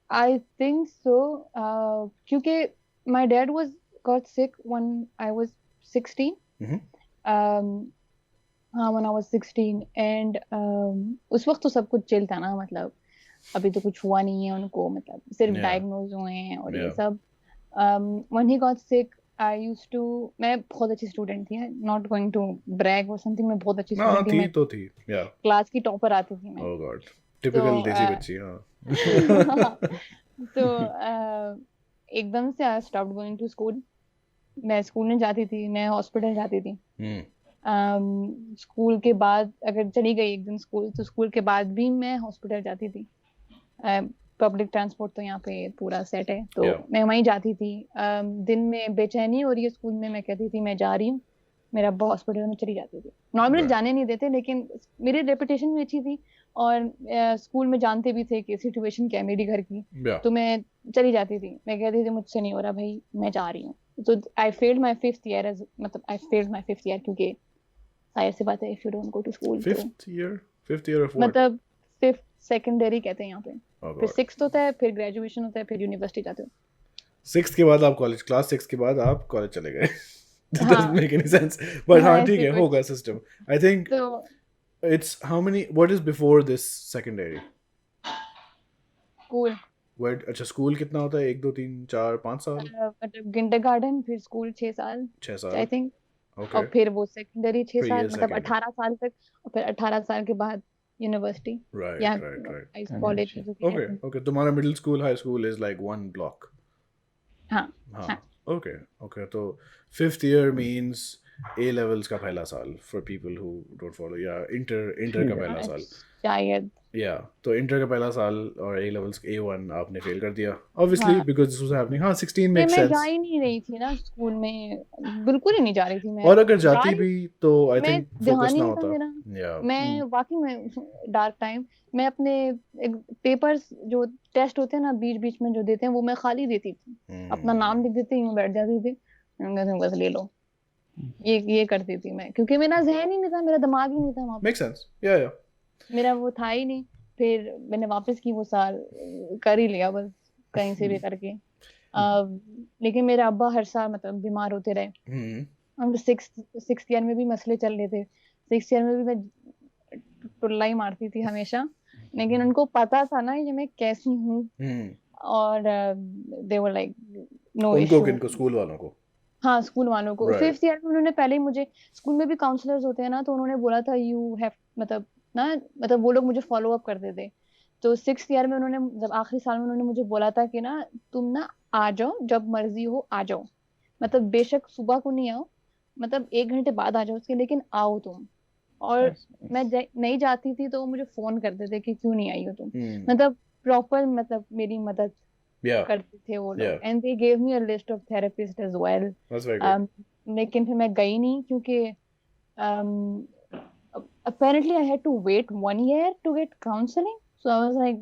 I think so. क्योंकि my dad got sick when I was 16. हाँ when I was 16 and उस वक्त तो सब कुछ chill था ना. मतलब अभी तो कुछ हुआ नहीं है उनको, मतलब सिर्फ डायग्नोज हुए हैं और ये सब. when he got sick I used to, मैं बहुत अच्छी स्टूडेंट थी, not going to brag or something, मैं बहुत अच्छी स्टूडेंट थी. थी तो थी, yeah. क्लास की टॉपर आती थी मैं. Oh God, typical देसी बच्ची. हाँ. तो एकदम से I stopped going to school. मैं स्कूल नहीं जाती थी, मैं हॉस्पिटल जाती थी. स्कूल के बाद अगर चली गई एक दिन स्कूल, तो स्कूल के बाद भी मैं हॉस्पिटल जाती थी. पब्लिक ट्रांसपोर्ट तो यहाँ पे पूरा सेट है, तो मैं वहीं जाती थी. दिन में बेचैनी हो रही है स्कूल में, मैं कहती थी मैं जा रही हूँ, मेरा अब्बा हॉस्पिटल में चली जाती थी. नॉर्मली जाने नहीं देते, लेकिन मेरी रेपुटेशन भी अच्छी थी और स्कूल में जानते भी थे कि सिचुएशन क्या है मेरी घर की. तो मैं चली जाती थी. मैं कहती थी मुझसे नहीं हो रहा भाई, मैं जा रही हूँ. तो I failed my 5th year as, मतलब I failed my 5th year क्योंकि जाहिर सी बात है if you don't go to school. 5th year of what? मतलब 5th सेकेंडरी कहते हैं यहाँ पे. फिर 6th होता है, फिर ग्रेजुएशन होता है, फिर यूनिवर्सिटी जाते हो. 6th के बाद आप कॉलेज, क्लास 6 के बाद आप कॉलेज चले गए. That doesn't make any sense. But हाँ ठीक है, होगा system. I think it's how many, what is before this secondary? School. अच्छा स्कूल कितना होता है? 1 2 3 4 5 साल? मतलब किंडरगार्टन, फिर स्कूल 6 साल. 6 साल आई थिंक. Okay. और फिर वो सेकेंडरी 6 फिर साल, ये मतलब secondary. 18 साल तक. और फिर 18 साल के बाद यूनिवर्सिटी. Right. कॉलेज. Okay. तुम्हारा middle school, high school is like one block. हाँ. Okay. तो 5th year means A levels का पहला साल for people who don't follow, या इंटर का पहला साल शायद. तो इंटर का पहला साल और A levels A1 आपने फेल कर दिया obviously because this was happening. हाँ 16 makes मैं sense. जा ही नहीं रही थी ना स्कूल में, बिल्कुल ही नहीं जा रही थी मैं. और अगर जाती भी तो I मैं think ध्यान focus ही ना नहीं था होता. मेरा. मैं वाकई में डार्क टाइम, मैं अपने पेपर्स जो टेस्ट होते हैं ना बीच में जो देते हैं वो मैं खाली देती थी. अपना नाम लिख देती हूँ, बैठ जाती थी, बस ले लो. ये करती थी मैं, क्योंकि मेरा ज़हन ही नहीं था, मेरा दिमाग ही नहीं था वहाँ पे. Makes sense. Yeah. मेरा वो था ही नहीं. फिर मैंने वापस की वो साल, कर ही लिया बस कहीं से भी करके. लेकिन मेरे अब्बा हर साल मतलब बीमार होते रहे. हम 6th ईयर में भी मसले चल रहे थे. 6th ईयर में भी मैं टुल्ला ही मारती थी हमेशा, लेकिन उनको पता था ना ये मैं कैसी हूँ. और दे वर लाइक नो इशू. किनको? स्कूल वालों को? हाँ स्कूल वालों को. 5th ईयर में उन्होंने पहले ही मुझे, स्कूल में भी काउंसलर्स होते हैं ना, तो उन्होंने बोला था यू हैव, मतलब वो लोग मुझे फॉलो अप करते थे. तो 6th ईयर में उन्होंने, जब आखिरी साल में उन्होंने मुझे बोला था कि ना तुम ना आ जाओ, जब मर्जी हो आ जाओ, मतलब बेशक सुबह को नहीं आओ, मतलब 1 घंटे बाद आ जाओ उसके, लेकिन आओ तुम. और मैं नहीं जाती थी तो वो मुझे फोन करते थे कि क्यों नहीं आई हो तुम. मतलब प्रॉपर, मतलब मेरी मदद करते थे वो लोग. And they gave me a list of therapist as well. लेकिन फिर मैं गई नहीं क्योंकि apparently I had to wait 1 year to get counseling. So I was like,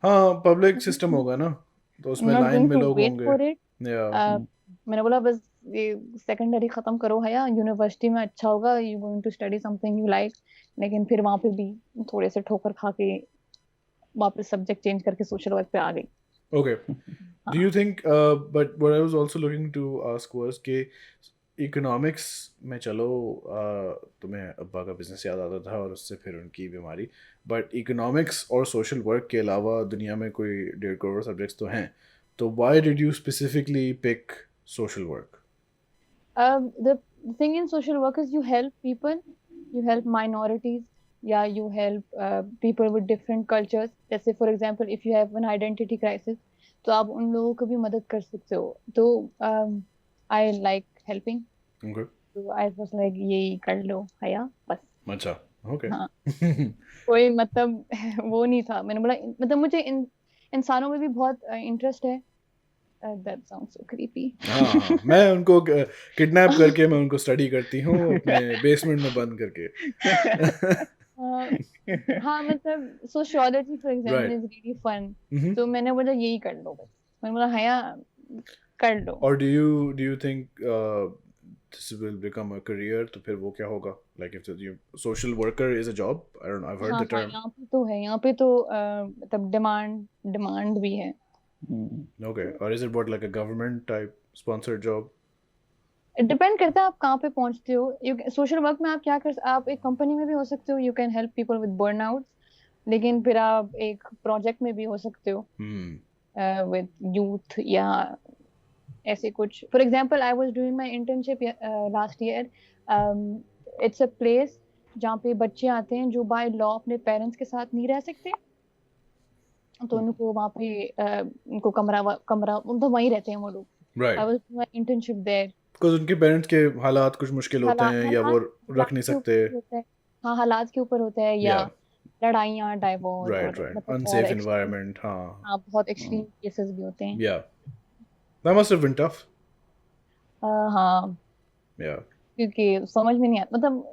हाँ पब्लिक सिस्टम होगा ना तो I'm उसमें not लाइन going में to लोग wait होंगे for it. या मैंने बोला बस ये सेकेंडरी खत्म करो हया, यूनिवर्सिटी में अच्छा होगा, you going to study something you like. लेकिन फिर वहां पे भी थोड़े से ठोकर खा के वापस सब्जेक्ट चेंज करके सोशल वर्क पे आ गई. okay do you think but what I was also looking to ask was कि इकोनॉमिक्स में चलो तुम्हें अब्बा का बिजनेस याद आता था और उससे फिर उनकी बीमारी बट इकोनॉमिक्स और सोशल वर्क के अलावा दुनिया में कोई 1.5 करोड़ सब्जेक्ट्स तो हैं तो why did you specifically pick social work The thing in social work is you help people, you help minorities, yeah, you help people with different cultures. जैसे for example, if you have an identity crisis, तो आप उन लोगों को भी मदद कर सकते हो. तो I like helping. okay तो I was like यही कर लो हया बस. अच्छा okay हाँ. कोई मतलब वो नहीं था. मैंने बोला मतलब मुझे इंसानों में भी बहुत इंटरेस्ट है. That sounds so creepy. हाँ मैं उनको किडनैप करके मैं उनको स्टडी करती हूँ अपने बेसमेंट में बंद करके हाँ मतलब sociology for example Right. Is really fun. Mhm. तो मैंने बोला यही कर लो बस. मैंने बोला हया कर लो. Or do you think this will become a career? तो फिर वो क्या होगा? Like if you social worker is a job? I don't know. I've heard हाँ the हाँ term. यहाँ पे तो है. यहाँ पे तो मतलब डिमांड भी है. Okay. Or is it what like a government type sponsored job? Depend करता है आप कहाँ पे पहुँचते हो. सोशल वर्क में आप क्या आप एक कंपनी में भी हो सकते हो. You can help people with burnout. लेकिन फिर आप एक प्रोजेक्ट में भी हो सकते हो Hmm. विद यूथ या ऐसे कुछ. For example I was doing my internship last year. It's a place जहाँ पे बच्चे आते हैं जो बाय लॉ अपने पेरेंट्स के साथ नहीं रह सकते. तो उनको वहाँ पे उनको कमरा मतलब वहीं रहते हैं वो लोग. Right. I was doing my internship there. Because उनके पेरेंट्स के हालात कुछ मुश्किल होते हैं या वो रख नहीं सकते. हाँ हालात के ऊपर होता है या Yeah. लड़ाइयाँ, डाइवोर्स Right. और Right. मतलब और Unsafe extreme- environment. हाँ. हाँ बहुत एक्सट्रीम केसेस भी होते हैं. Yeah. That must have been tough. हाँ Yeah. क्योंकि समझ में नहीं आता मतलब.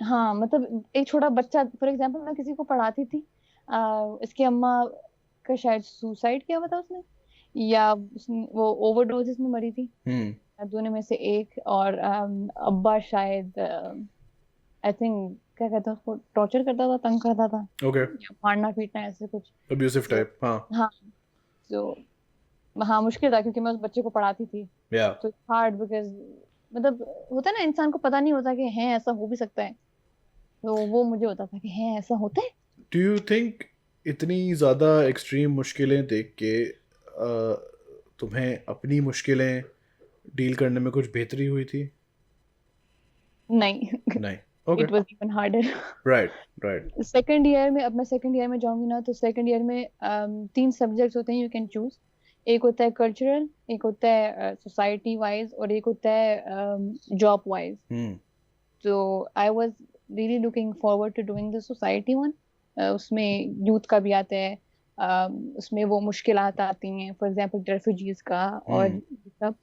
हाँ मतलब एक छोटा बच्चा फॉर एग्जांपल मैं किसी को पढ़ाती थी. इसकी अम्मा का शायद सुसाइड किया हुआ था उसने या वो ओवरडोजेस में मरी थी. Hmm. दोनों में से एक. और अब्बा शायद आई थिंक क्या कहता है उसको टॉर्चर करता था, तंग करता था Okay. या मारना पीटना ऐसे कुछ. Abusive type. हाँ. हाँ तो हाँ मुश्किल था क्योंकि मैं उस बच्चे को पढ़ाती थी. Yeah. तो हार्ड बिकॉज मतलब होता है ना इंसान को पता नहीं होता कि है ऐसा हो भी सकता है. तो वो मुझे होता था कि है ऐसा होता है. Do you think इतनी ज़्यादा एक्सट्रीम मुश्किलें देख के तुम्हें अपनी मुश्किलें डील करने में कुछ बेहतरी हुई थी? नहीं. नहीं. Okay. It was even harder. Right. Right. Second year में अब मैं सेकंड ईयर में जाऊंगी ना तो सेकंड ईयर में 3 सब्जेक्ट्स होते हैं यू कैन चूज. एक होता है कल्चरल, एक होता है सोसाइटी वाइज और एक होता है जॉब वाइज. Hmm. तो I was really looking forward to doing the society one. उसमें यूथ का भी आता है. उसमें वो मुश्किलात आती हैं फॉर एग्जांपल रेफ्यूजीज का और ये सब.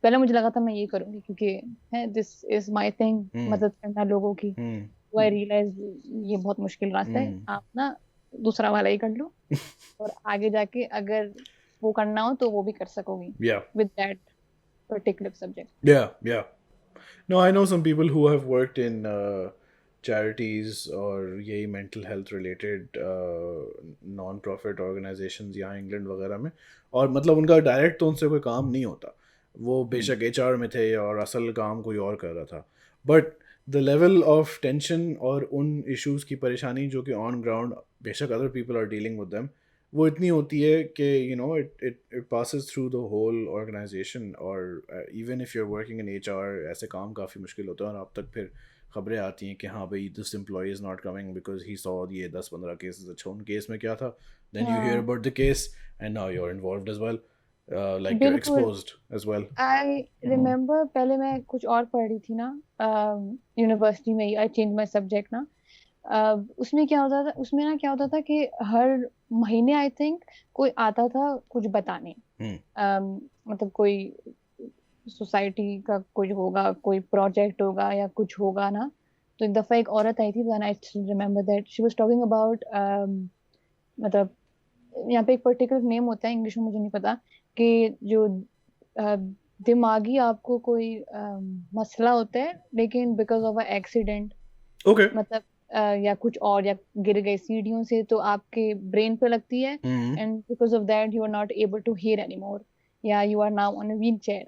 पहले मुझे लगा था मैं ये करूंगी क्योंकि है दिस इज माय थिंग मदद करना लोगों की. Hmm. तो आई रियलाइज ये बहुत मुश्किल रास्ता है. आप ना दूसरा वाला ही कर लो और आगे जाके अगर वो करना हो तो वो भी कर सकोगी Yeah. With that particular subject. Yeah. Yeah. No, I know some people who have worked in charities और यही mental health related non-profit organizations यहाँ इंग्लैंड वगैरह में. और मतलब उनका डायरेक्ट तो उनसे कोई काम नहीं होता. वो बेशक HR में थे और असल काम कोई और कर रहा था. But the level of tension और उन इश्यूज़ की परेशानी जो कि ऑन ग्राउंड बेशक other people are dealing with them वो इतनी होती है कि you know it passes through the whole organisation. और even if you are working in HR ऐसे काम काफ़ी मुश्किल होते हैं और आप तक फिर खबरें आती हैं कि हाँ भाई this employ is not coming because he saw ये 10-15 केसेस. अच्छा उन केस में क्या था? Then you hear about the case and now you are involved as well. Like you're बिल्कुल. exposed as well. I remember पहले मैं कुछ और पढ़ रही थी ना यूनिवर्सिटी में. आई चेंज माय सब्जेक्ट ना. उसमें क्या होता था कि हर महीने आई थिंक कोई आता था कुछ बताने. मतलब कोई सोसाइटी का कुछ होगा, कोई प्रोजेक्ट होगा या कुछ होगा ना. तो एक दफा एक औरत आई थी, and I still remember that she was talking about मतलब यहाँ पे एक पर्टिकुलर नेम होता है इंग्लिश में, मुझे नहीं पता, कि जो दिमागी आपको कोई मसला होता है, लेकिन because of a accident, Okay. मतलब या कुछ और, या गिर गए सीढ़ियों से तो आपके ब्रेन पे लगती है, Hmm. And because of that you are not able to hear anymore, या you are now on a wheelchair,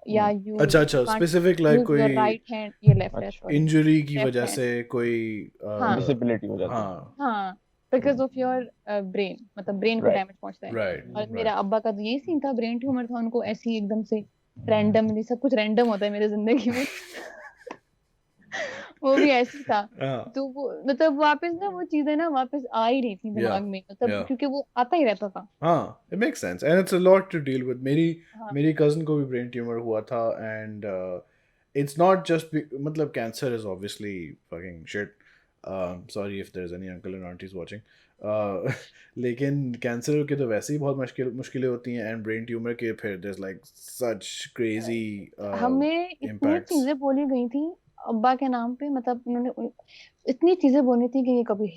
या यू अच्छा स्पेसिफिक लाइक यूज कोई योर राइट हैंड, ये लेफ्ट है, सॉरी, इंजरी की Left वजह hand. से कोई हाँ. डिसेबिलिटी हो जाती है। हाँ हाँ, बिकॉज ऑफ योर ब्रेन, मतलब ब्रेन को Right. डैमेज पहुंचता है। राइट और मेरा अब्बा का तो यही सीन था, ब्रेन ट्यूमर था उनको, ऐसे ही एकदम से रैंडमली, सब कुछ रैंडम होता है मेरे जिंदगी में वो भी ऐसे ही था। तो वो मतलब वापस ना वो चीजें ना वापस आ ही रही थी दिमाग में, मतलब yeah. क्योंकि वो आता ही रहता था। हाँ, it makes sense and it's a lot to deal with. हाँ. मेरी cousin को भी brain tumor हुआ था and it's not just मतलब cancer is obviously fucking shit. Sorry if there's any uncle and aunties watching. लेकिन कैंसर के तो वैसे ही बहुत मुश्किलें होती हैं and brain tumor के फिर there's like such crazy हमें इतनी impacts. चीजें बोली गई थी अब्बा के नाम पे, मतलब उन्होंने इतनी चीजें बोली थी कि ये कभी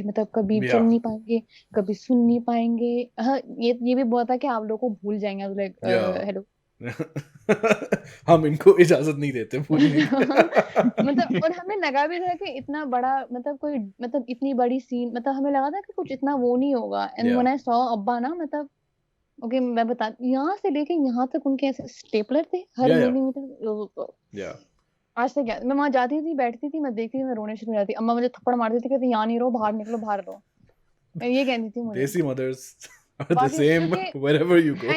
मतलब कभी Yeah. चल नहीं पाएंगे, कभी सुन नहीं पाएंगे। हाँ, ये भी बहुत था कि आप लोगों को भूल जाएंगे, लाइक Yeah. हेलो हम इनको इजाजत नहीं देते भूलने की। मतलब, और हमें लगा भी था कि इतना बड़ा, मतलब कोई, मतलब इतनी बड़ी सीन, मतलब हमें लगा था कि कुछ इतना वो नहीं होगा। And Yeah. When I saw अब्बा ना, मतलब ओके मैं बता, यहाँ से लेके यहाँ तक उनके ऐसे स्टेपलर थे हर Yeah, yeah. मिलीमीटर। Yeah. आज से क्या, मैं वहां जाती थी, बैठती थी, मैं देखती थी, मैं रोने शुरू हो जाती। अम्मा मुझे थप्पड़ मारती थी, कहती यहाँ नहीं रहो, बाहर निकलो, बाहर रहो। मैं ये कहती थी मुझे। Desi mothers are the बाकी same क्योंकि wherever you go.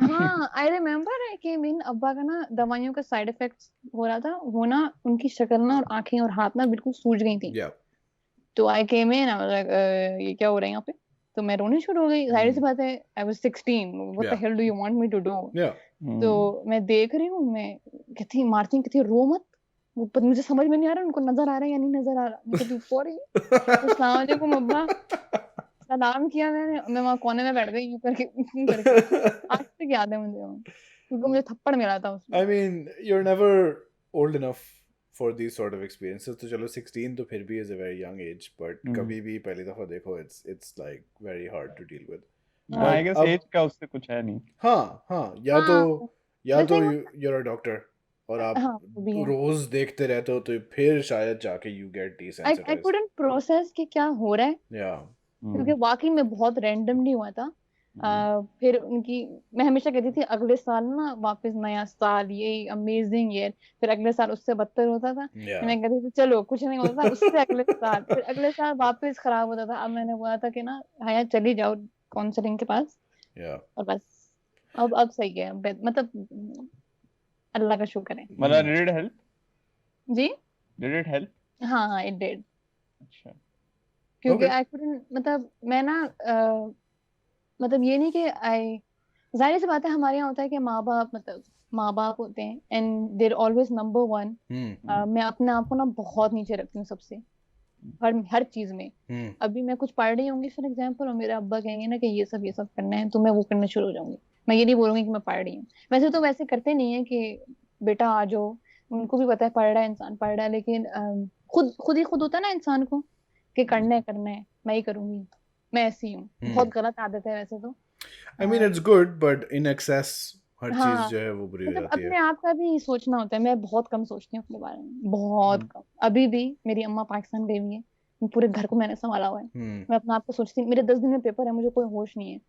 हाँ, आई रिमेम्बर आई केम इन, अब्बा का ना दवाइयों का साइड इफेक्ट्स हो रहा था, वो ना उनकी शक्ल ना और आंखें और हाथ ना बिल्कुल सूज गई थी। Yeah. तो आई केम इन, आई वाज लाइक ये क्या हो रहा है यहाँ पे। तो मैं रोने शुरू हो गई, जाहिर सी बात है, I was 16, what the Yeah. Hell do you want me to do. Yeah. तो मैं देख रही हूँ, मैं कहती मारती कहती रो मत, वो पर मुझे समझ में नहीं आ रहा उनको नजर आ रहा है या नहीं नजर आ रहा। मैं कहती सॉरी, अस्सलाम वालेकुम अब्बा, सलाम किया मैंने, मैं वहाँ कोने में बैठ गई यूं करके आज तक याद है मुझे वो, क्योंकि मुझे थप्पड़ मिला था उसमें। I mean, you're never old enough for these sort of experiences. तो चलो 16 तो फिर भी is a very young age, but कभी भी पहली दफा देखो it's like very hard to deal with. हाँ, I But guess अब एज का उससे कुछ है नहीं। हाँ या हाँ, तो वैसे you're a doctor और आप हाँ, वो भी है। रोज देखते रहते हो तो फिर शायद जाके you get I desensitized. couldn't process कि क्या हो रहा है, Yeah. क्योंकि वाकई में बहुत रैंडमली हुआ था। फिर उनकी, मैं हमेशा कहती थी अगले साल ना वापस नया साल, ये अमेजिंग ईयर, फिर अगले साल उससे बदतर होता था। Yeah. मैं कहती थी चलो कुछ नहीं होता था, उससे अगले साल, फिर अगले साल वापस खराब होता था। अब मैंने बोला था कि ना हाया चली जाओ काउंसलिंग के पास, Yeah. और बस अब सही है, मतलब अल्लाह का शुक्र है मतलब did it help? जी। Did it help? हाँ, इट डिड, अच्छा। क्योंकि Okay. आई कुडंट, मतलब मैं ना मतलब ये नहीं कि आई, जाहिर सी बात है हमारे यहाँ होता है कि माँ बाप, मतलब माँ बाप होते हैं and there always number one. मैं अपने आप को ना बहुत नीचे रखती हूँ सबसे, हर चीज में। अभी मैं कुछ पढ़ रही होंगी फॉर एग्जाम्पल, और मेरे अब्बा कहेंगे ना कि ये सब करना है, तो मैं वो करने शुरू हो जाऊंगी। मैं ये नहीं बोलूंगी कि मैं पढ़ रही हूँ, वैसे तो वैसे करते नहीं है कि बेटा आ जाओ, उनको भी पता है पढ़ रहा है इंसान, पढ़ रहा है, लेकिन खुद होता है ना इंसान को कि करना है, मैं ही करूंगी, मैं ऐसी हूँ। बहुत गलत आदत है वैसे तो। I mean it's good but in excess हर चीज हाँ, जो है वो बुरी हो मतलब जाती अपने है। आप का भी सोचना होता है। मैं बहुत कम सोचती हूँ अपने बारे में, बहुत कम। अभी भी मेरी अम्मा पाकिस्तान गई हुई है, पूरे घर को मैंने संभाला हुआ है। मैं अपने आप को सोचती हूँ, मेरे 10 दिन में पेपर है, मुझे कोई होश नहीं है।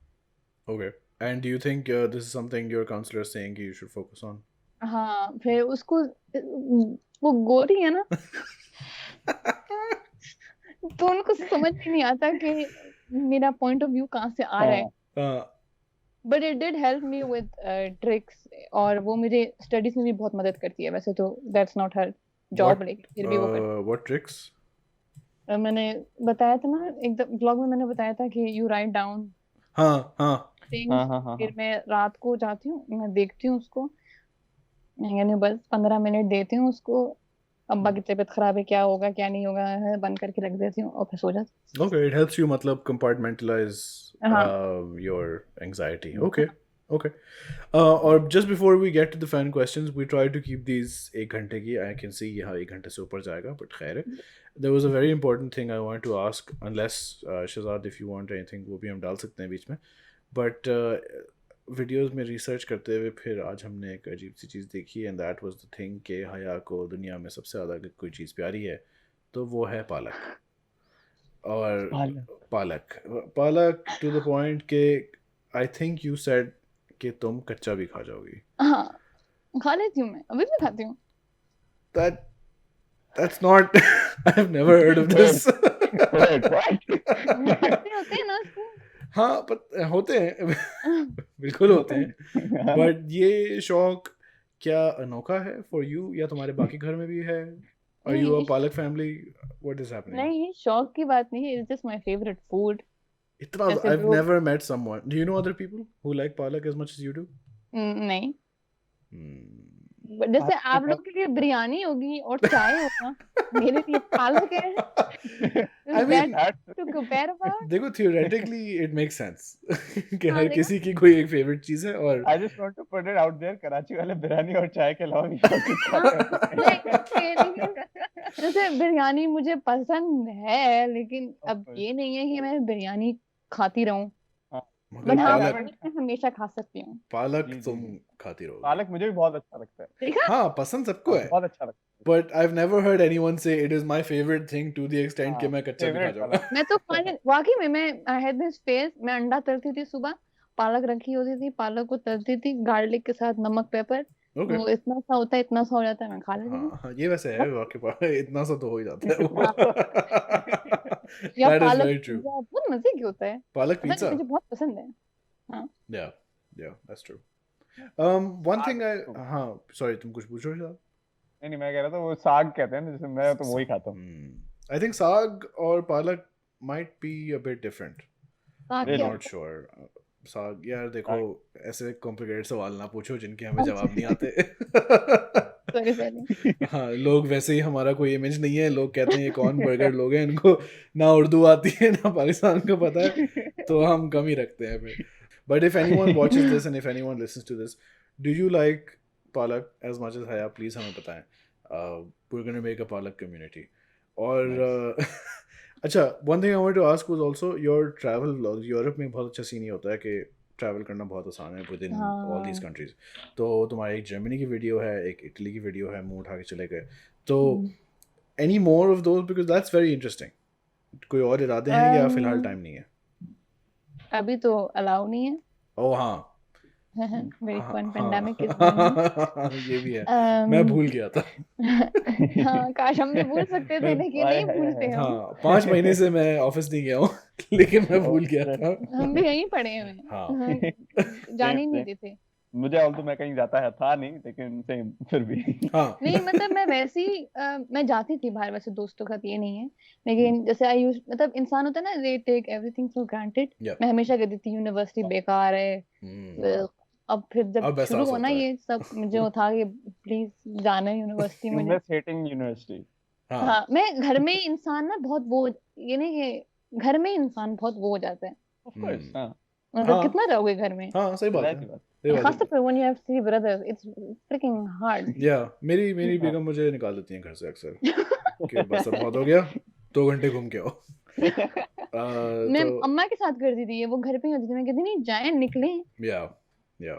Okay. And do you think this is something your counselor is saying you should focus on? हाँ, फिर उसको, वो गोरी है ना तो उनको समझ ही नहीं आता कि मेरा पॉइंट ऑफ व्यू कहाँ से आ रहा है। But it did help me with tricks, और वो मुझे स्टडीज में भी बहुत मदद करती है। वैसे तो दैट्स नॉट हर जॉब, लेकिन फिर भी वो करती What tricks? है। मैंने बताया था ना एक ब्लॉग में, मैंने बताया था कि यू राइट डाउन हाँ थिंग्स, फिर मैं रात को जाती हूँ, मैं देखती हूँ उसको, यानी बस 15 मिनट देती हूँ उसको, अब्बा की तबीयत खराब है, क्या होगा क्या नहीं होगा है, बंद करके रख देती हूँ और फिर सो जाती हूँ। Okay, it helps you मतलब compartmentalize हाँ। your anxiety. Okay. Okay. Or just before we get to the fan questions, we try to keep these 1 घंटे की. I can see यहाँ 1 घंटे से ऊपर जाएगा, but खैर है. There was a very important thing I wanted to ask, unless Shazad, if you want anything, वो भी हम डाल सकते हैं बीच में. But वीडियोस में रिसर्च करते हुए फिर आज हमने एक अजीब सी चीज़ देखी, and that was the thing कि हया को दुनिया में सबसे ज़्यादा अगर कोई चीज़ प्यारी है तो वो है पालक. और पालक टू द पॉइंट के आई थिंक यू सेड कि तुम कच्चा भी खा जाओगी. हाँ, खा लेती हूँ मैं, अभी भी खाती हूँ. That's not I have never heard of this. होते हैं ना उसको. हाँ, पर होते हैं. बिल्कुल होते हैं. बट ये शौक क्या अनोखा है फॉर यू, या तुम्हारे बाकी घर में भी है? Are you a पालक फैमिली? What is happening? नहीं, शौक की बात नहीं है, it's just my favorite food. इतना ऐसे I've लोग- never met someone. Do you know other people who like पालक as much as you do? नहीं, Hmm. But जैसे आप लोग के लिए बिरयानी होगी और चाय होगा, मेरे लिए पालक है. I Is mean, that to compare about? देखो theoretically it makes sense कि हाँ, हर देखो. किसी की कोई एक फेवरेट चीज है. और I just want to put it out there, Karachi वाले बिरयानी और चाय के अलावा भी और कुछ हाँ, खाते हैं। नहीं, जैसे बिरयानी मुझे पसंद है, लेकिन अब Of ये नहीं है कि मैं बिरयानी खाती रहूं. मगर बट हाँ, पालक मैं हमेशा खा सकती हूँ. पालक जी, जी, तुम जी। खाती रहोगी. पालक मुझे भी बहुत अच्छा लगता है। देखा? हाँ, पसंद सबको है. बहुत अच्छा लगता है। But I've never heard anyone say it is my favorite thing to the extent कि हाँ, मैं कच्चा भी खा favorite जाऊंगा. मैं तो खाने वाकई में मैं I had this phase, मैं अंडा तलती थी सुबह, पालक रखी होती थी, पालक को तलती थी गार्लिक के साथ, नमक पेपर. Okay. वो इतना सा होता है, इतना सा हो जाता है, मैं खा लेती हूँ. हाँ, ये वैसे है वाकई बात. इतना सा तो हो ही जाता है वो. या That is पालक very true. पिज्जा बहुत मजे की होता है. पालक पता नहीं, पिज्जा. मुझे बहुत पसंद है. Yeah, that's true. One thing हाँ, sorry, तुम कुछ पूछ रहे हो? नहीं, मैं कह रहा था वो साग कहते हैं ना, जैसे मैं तो वही खाता हूँ। I think साग और पालक might be a bit different. साग Really? क्या? Not sure. साग यार देखो, ऐसे कॉम्प्लिकेटेड सवाल ना पूछो जिनके हमें जवाब नहीं आते. Sorry. हाँ, लोग वैसे ही हमारा कोई इमेज नहीं है. लोग कहते हैं ये कौन बर्गर लोग हैं, इनको ना उर्दू आती है ना पाकिस्तान का पता है, तो हम कम ही रखते हैं फिर. But if anyone watches this and if anyone listens to this, do you like palak as much as Haya? Please हमें बताएं. We're going to make a palak community. और अच्छा, one thing I wanted to ask was also your travel vlogs. Europe में बहुत अच्छा scene ही होता है कि ट्रैवल करना बहुत आसान है within all these countries. तो तुम्हारी एक जर्मनी की वीडियो है, एक इटली की वीडियो है, मुंह उठा के चले गए. तो any more of those, because that's very interesting. कोई और इरादे हैं या फिलहाल टाइम नहीं है? अभी तो अलाउ नहीं है. ओह हाँ, Very हाँ, fun हाँ, pandemic is हाँ, ये भी है. मैं भूल गया था. हाँ, काश हम भी भूल सकते थे, लेकिन नहीं भूलते हम. हाँ, 5 महीने से मैं ऑफिस नहीं गया हूँ, लेकिन मैं भूल गया था. हम भी यहीं पड़े हुए हैं. हाँ. जाने ही नहीं देते. मुझे ऑल्दो मैं कहीं जाता है था नहीं, लेकिन सेम फिर भी। हाँ. नहीं, मतलब मैं वैसे ही मैं जाती थी बाहर वैसे दोस्तों के साथ, ये नहीं है, लेकिन जैसे आई यूज मतलब इंसान होता है ना, they take everything for granted. Yeah. मैं हमेशा कहती थी यूनिवर्सिटी बेकार है. अब फिर जब अब एहसास शुरू होना होता है. ये सब, मुझे वो था कि प्लीज जाना है यूनिवर्सिटी मुझे. Universe hating university. हाँ. हाँ, मैं घर में इंसान ना बहुत वो, ये नहीं कि घर में इंसान बहुत वो हो जाता है. ऑफ कोर्स, हां। मतलब हाँ. कितना रहोगे घर में, हाँ, सही बात जाहिर है. सी बात। सही बात खास है. तौर पे when you have 3 brothers, it's freaking hard. या मेरी बेगम मुझे निकाल देती है घर से अक्सर कि बस अब बहुत हो गया, 2 घंटे घूम के आओ. मैं तो अम्मा के साथ करती थी ये, वो घर पे ही होती थी, मैं कहती नहीं जाए निकलें. yeah.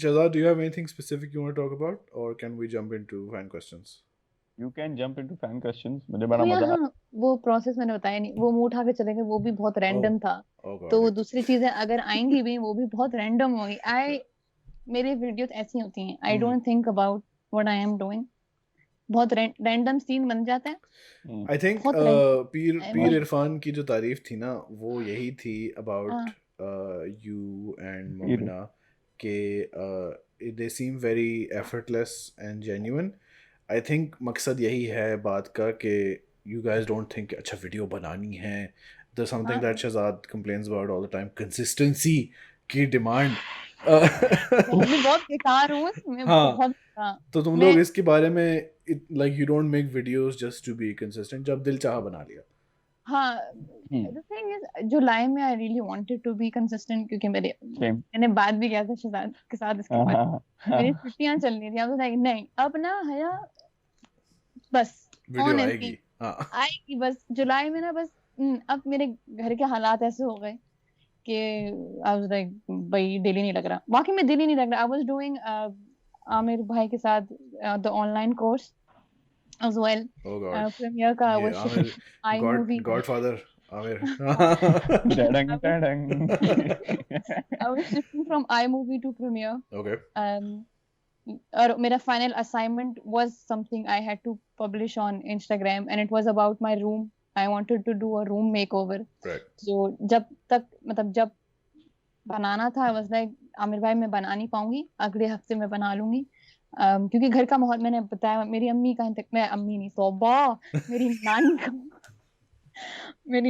Shahzad, do you have anything specific you want to talk about, or can we jump into fan questions? You can jump into fan questions, मुझे बड़ा वो मजा आया। यहाँ वो प्रोसेस मैंने बताया नहीं, वो मुंह उठा के चले गए, वो भी बहुत रैंडम था. Oh God. तो वो दूसरी चीजें अगर आएंगी भी वो भी बहुत रैंडम होगी. मेरे वीडियोस ऐसी होती हैं, I don't think about what I am doing. बहुत रैंडम सीन बन जाता है. I think बहुत random. पीर इरफान की जो तारीफ थी ना, वो यही थी about हाँ. you and Momina के they seem very effortless and genuine. I think मकसद यही है बात का कि you guys don't think अच्छा वीडियो बनानी है. There's something that Shahzad complains about all the time, consistency की डिमांड. मैं भी बहुत बेकार हूँ इसमें, हाँ. बहुत. हाँ. तो तुम लोग इसके बारे में like you don't make videos just to be consistent, जब दिल चाहा बना लिया. हाँ, the thing is, जुलाई में I really wanted to be consistent क्योंकि Same. मैंने बात भी किया था शहजाद के साथ इसके बाद मेरी छुट्टियां चल रही थी। I was like, नहीं अब ना हया बस वीडियो honestly, आएगी हाँ आएगी बस जुलाई में ना बस अब मेरे घर के हालात ऐसे हो गए कि I was like भाई दिल ही नहीं लग रहा, वाकई में दिल ही नहीं लग रहा। I was doing आमिर भाई के साथ the online course as well, oh god Premiere का ये वो आमिर iMovie का। Godfather Aamir Dang, dang. I was shifting from iMovie to Premiere. okay और मेरा final assignment was something I had to publish on Instagram and it was about my room. I wanted to do a room makeover. right So जब बनाना था I was like Aamir भाई मैं बना नहीं पाऊंगी, अगले हफ्ते में बना लूंगी। क्योंकि घर का माहौल मैंने बताया, मेरी अम्मी का मैं अम्मी नहीं तौबा मेरी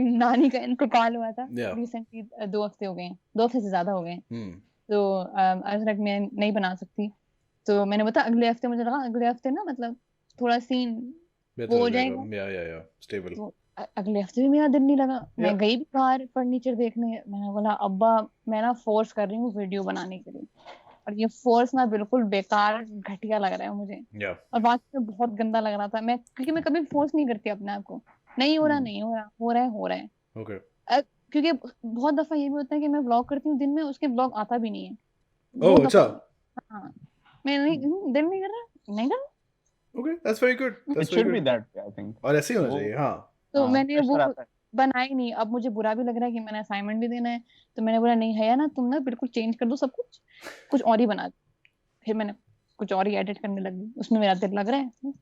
नानी का इंतकाल हुआ था Yeah. रिसेंटली, 2 हफ्ते हो गए हैं, 2 हफ्ते से ज्यादा हो गए हैं। hmm तो आज तक मैं नहीं बना सकती, तो मैंने बताया अगले हफ्ते, मुझे लगा अगले हफ्ते ना मतलब थोड़ा सीन बेहतर हो हो जाएगा। या स्टेबल तो अगले हफ्ते भी मेरा दिल नहीं लगा। मैं Yeah. गई भी बाहर फर्नीचर देखने, मैंने बोला अब्बा मैं ना फोर्स कर रही हूँ वीडियो बनाने के लिए, और ये फोर्स ना बिल्कुल बेकार घटिया लग रहा है मुझे, या और वाकई में बहुत गंदा लग रहा था। मैं क्योंकि मैं कभी फोर्स नहीं करती अपने आप को, नहीं हो रहा नहीं हो रहा, हो रहा है। ओके क्योंकि बहुत दफा ये भी होता है कि मैं व्लॉग करती हूँ दिन में, उसके व्लॉग आता भी नहीं है। ओह वो अच्छा दफा हाँ मैं नहीं दिल नहीं कर रहा, नहीं कर okay that's very good It that's should very be good that way, I think. और ऐसे ही होना वो- चाहिए हाँ तो हाँ, मैंने वो pressure आता है. बनाई नहीं। अब मुझे बुरा भी लग रहा है कि मैंने असाइनमेंट भी देना है, तो मैंने बोला नहीं है ना, तुम ना बिल्कुल चेंज कर दो सब कुछ और ही बना दो। फिर मैंने कुछ और ही एडिट करने लगी, उसमें मेरा दिल लग रहा है,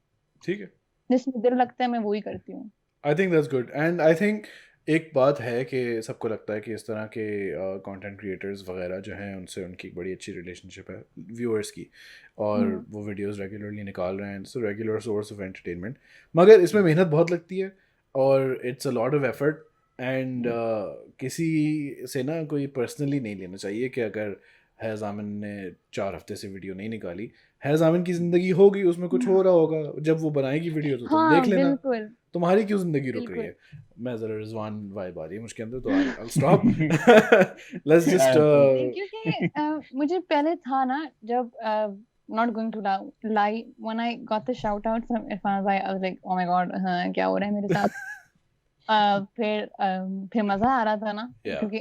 ठीक है जिसमें दिल लगता है मैं वो ही करती हूँ। I think that's good and I think एक बात है कि सबको लगता है कि इस तरह के कंटेंट क्रिएटर्स वगैरह जो हैं उनसे उनकी एक बड़ी अच्छी रिलेशनशिप है व्यूअर्स की, और वो वीडियोस रेगुलरली निकाल रहे हैं, so regular source of entertainment. मगर इसमें मेहनत बहुत लगती है और it's a lot of effort and किसी से ना कोई पर्सनली नहीं लेना चाहिए कि अगर हैज़ आमिन ने 4 हफ्ते से वीडियो नहीं निकाली, हैज़ आमिन की ज़िंदगी होगी, उसमें कुछ हो रहा होगा, जब वो बनाएगी वीडियो तो तुम हाँ देख लेना, बिल्कुल तुम्हारी क्यों जिंदगी रुक रही बिल्कुल। है। मैं जरा रिजवान वाइब आ रही है मुझके अंदर, तो I'll stop. Let's just नहीं, क्योंकि मुझे पहले था ना, जब not going to lie, when I got the shout out from Irfan भाई, I was like oh my god हाँ, क्या हो रहा है मेरे साथ। फिर मजा आ रहा था ना, Yeah. क्योंकि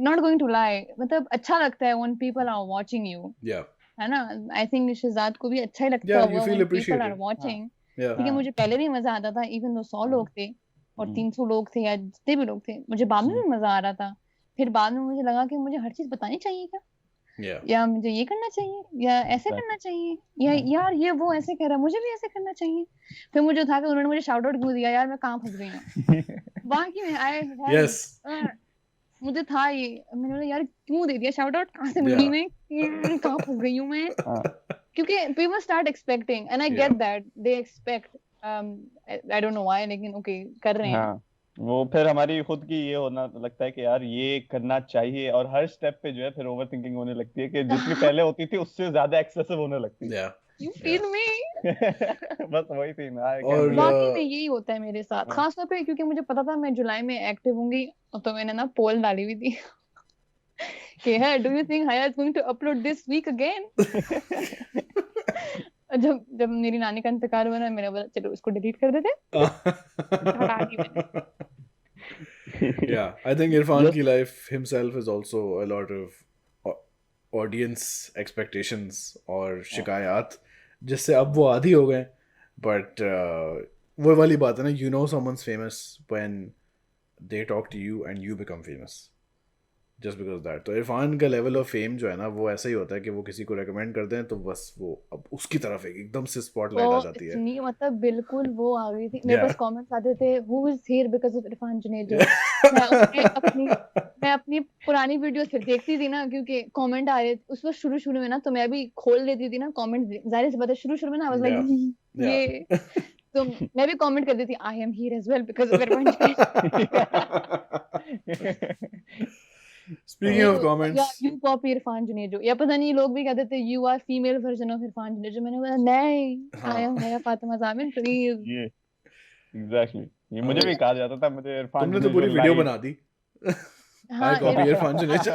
not going to lie मतलब अच्छा लगता है when people are watching you, yeah है ना। I think शहजाद को भी अच्छा ही लगता Yeah, होगा you feel when people are appreciated. watching। yeah ठीक है, मुझे पहले भी मजा आता था, इवन दो 100 लोग थे और हम्म। 300 लोग थे या जितने भी लोग थे, मुझे बाद में भी मजा आ रहा था। फिर बाद में मुझे लगा कि मुझे हर चीज बतानी चाहिए क्या, yeah या मुझे ये करना चाहिए या ऐसे Right. करना चाहिए, या यार ये वो ऐसे कर रहा है मुझे भी ऐसे करना चाहिए। फिर मुझे था कि उन्होंने मुझे शाउट आउट क्यों दिया यार, मैं कहाँ फंस गई हूँ। बाकी में yes मुझे था ये, मैंने बोला यार क्यों दे दिया शाउट आउट, कहाँ से मिली मैं, कहाँ फंस गई हूँ मैं। हाँ, क्योंकि people start expecting and I Yeah. get that they expect, I don't know why, लेकिन okay कर रहे हैं। हाँ, वो फिर हमारी खुद की ये होना लगता है कि यार ये करना चाहिए, और हर स्टेप पे जो है फिर ओवर थिंकिंग होने लगती है कि जितनी पहले होती थी उससे ज्यादा एक्सेसिव होने लगती है। yeah You feel me? बस वही थी ना। और वाकई में यही होता है मेरे साथ, खास तौर पे क्योंकि मुझे पता था मैं जुलाई में एक्टिव होंगी, तो मैंने ना पोल डाली हुई थी कि है do you think Haya is going to upload this week again. जब मेरी नानी का इंतकाल हुआ ना, मैंने बोला चलो इसको डिलीट कर देते, हटा दी मैंने। yeah I think Irfan ki life himself is also a lot of audience expectations और शिकायत, जिससे अब वो आदी हो गए। बट वो वाली बात है ना, you know someone's famous when they talk to you and you become famous just because of that। तो इरफान का लेवल ऑफ फेम जो है ना वो ऐसा ही होता है कि वो किसी को रेकमेंड करते हैं तो बस वो अब उसकी तरफ एकदम से स्पॉटलाइट आ जाती है। इतनी मतलब बिल्कुल वो आ गई थी, मेरे Yeah. पास कमेंट्स आते थे who is here because of Irfan Junejo. मैं अपनी पुरानी वीडियो फिर देखती थी ना, क्योंकि कमेंट आ रहे उस वक्त शुरू में ना, तो मैं भी खोल लेती थी ना कमेंट, जाहिर सी बात है शुरू में ना I was like Yeah. ये तो मैं भी कमेंट कर देती I am here as well because of Irfan Junejo. Speaking of comments, you copy Irfan Junejo, या पता नहीं लोग भी कहते थे you are female version of Irfan Junejo. मैंने बोला नहीं, I am हया फातिमा जामिन, प्लीज। ये एग्जैक्टली ये मुझे भी कहा जाता था, मुझे इरफान तुमने तो पूरी वीडियो बना दी. हाँ I copy Irfan Juneja.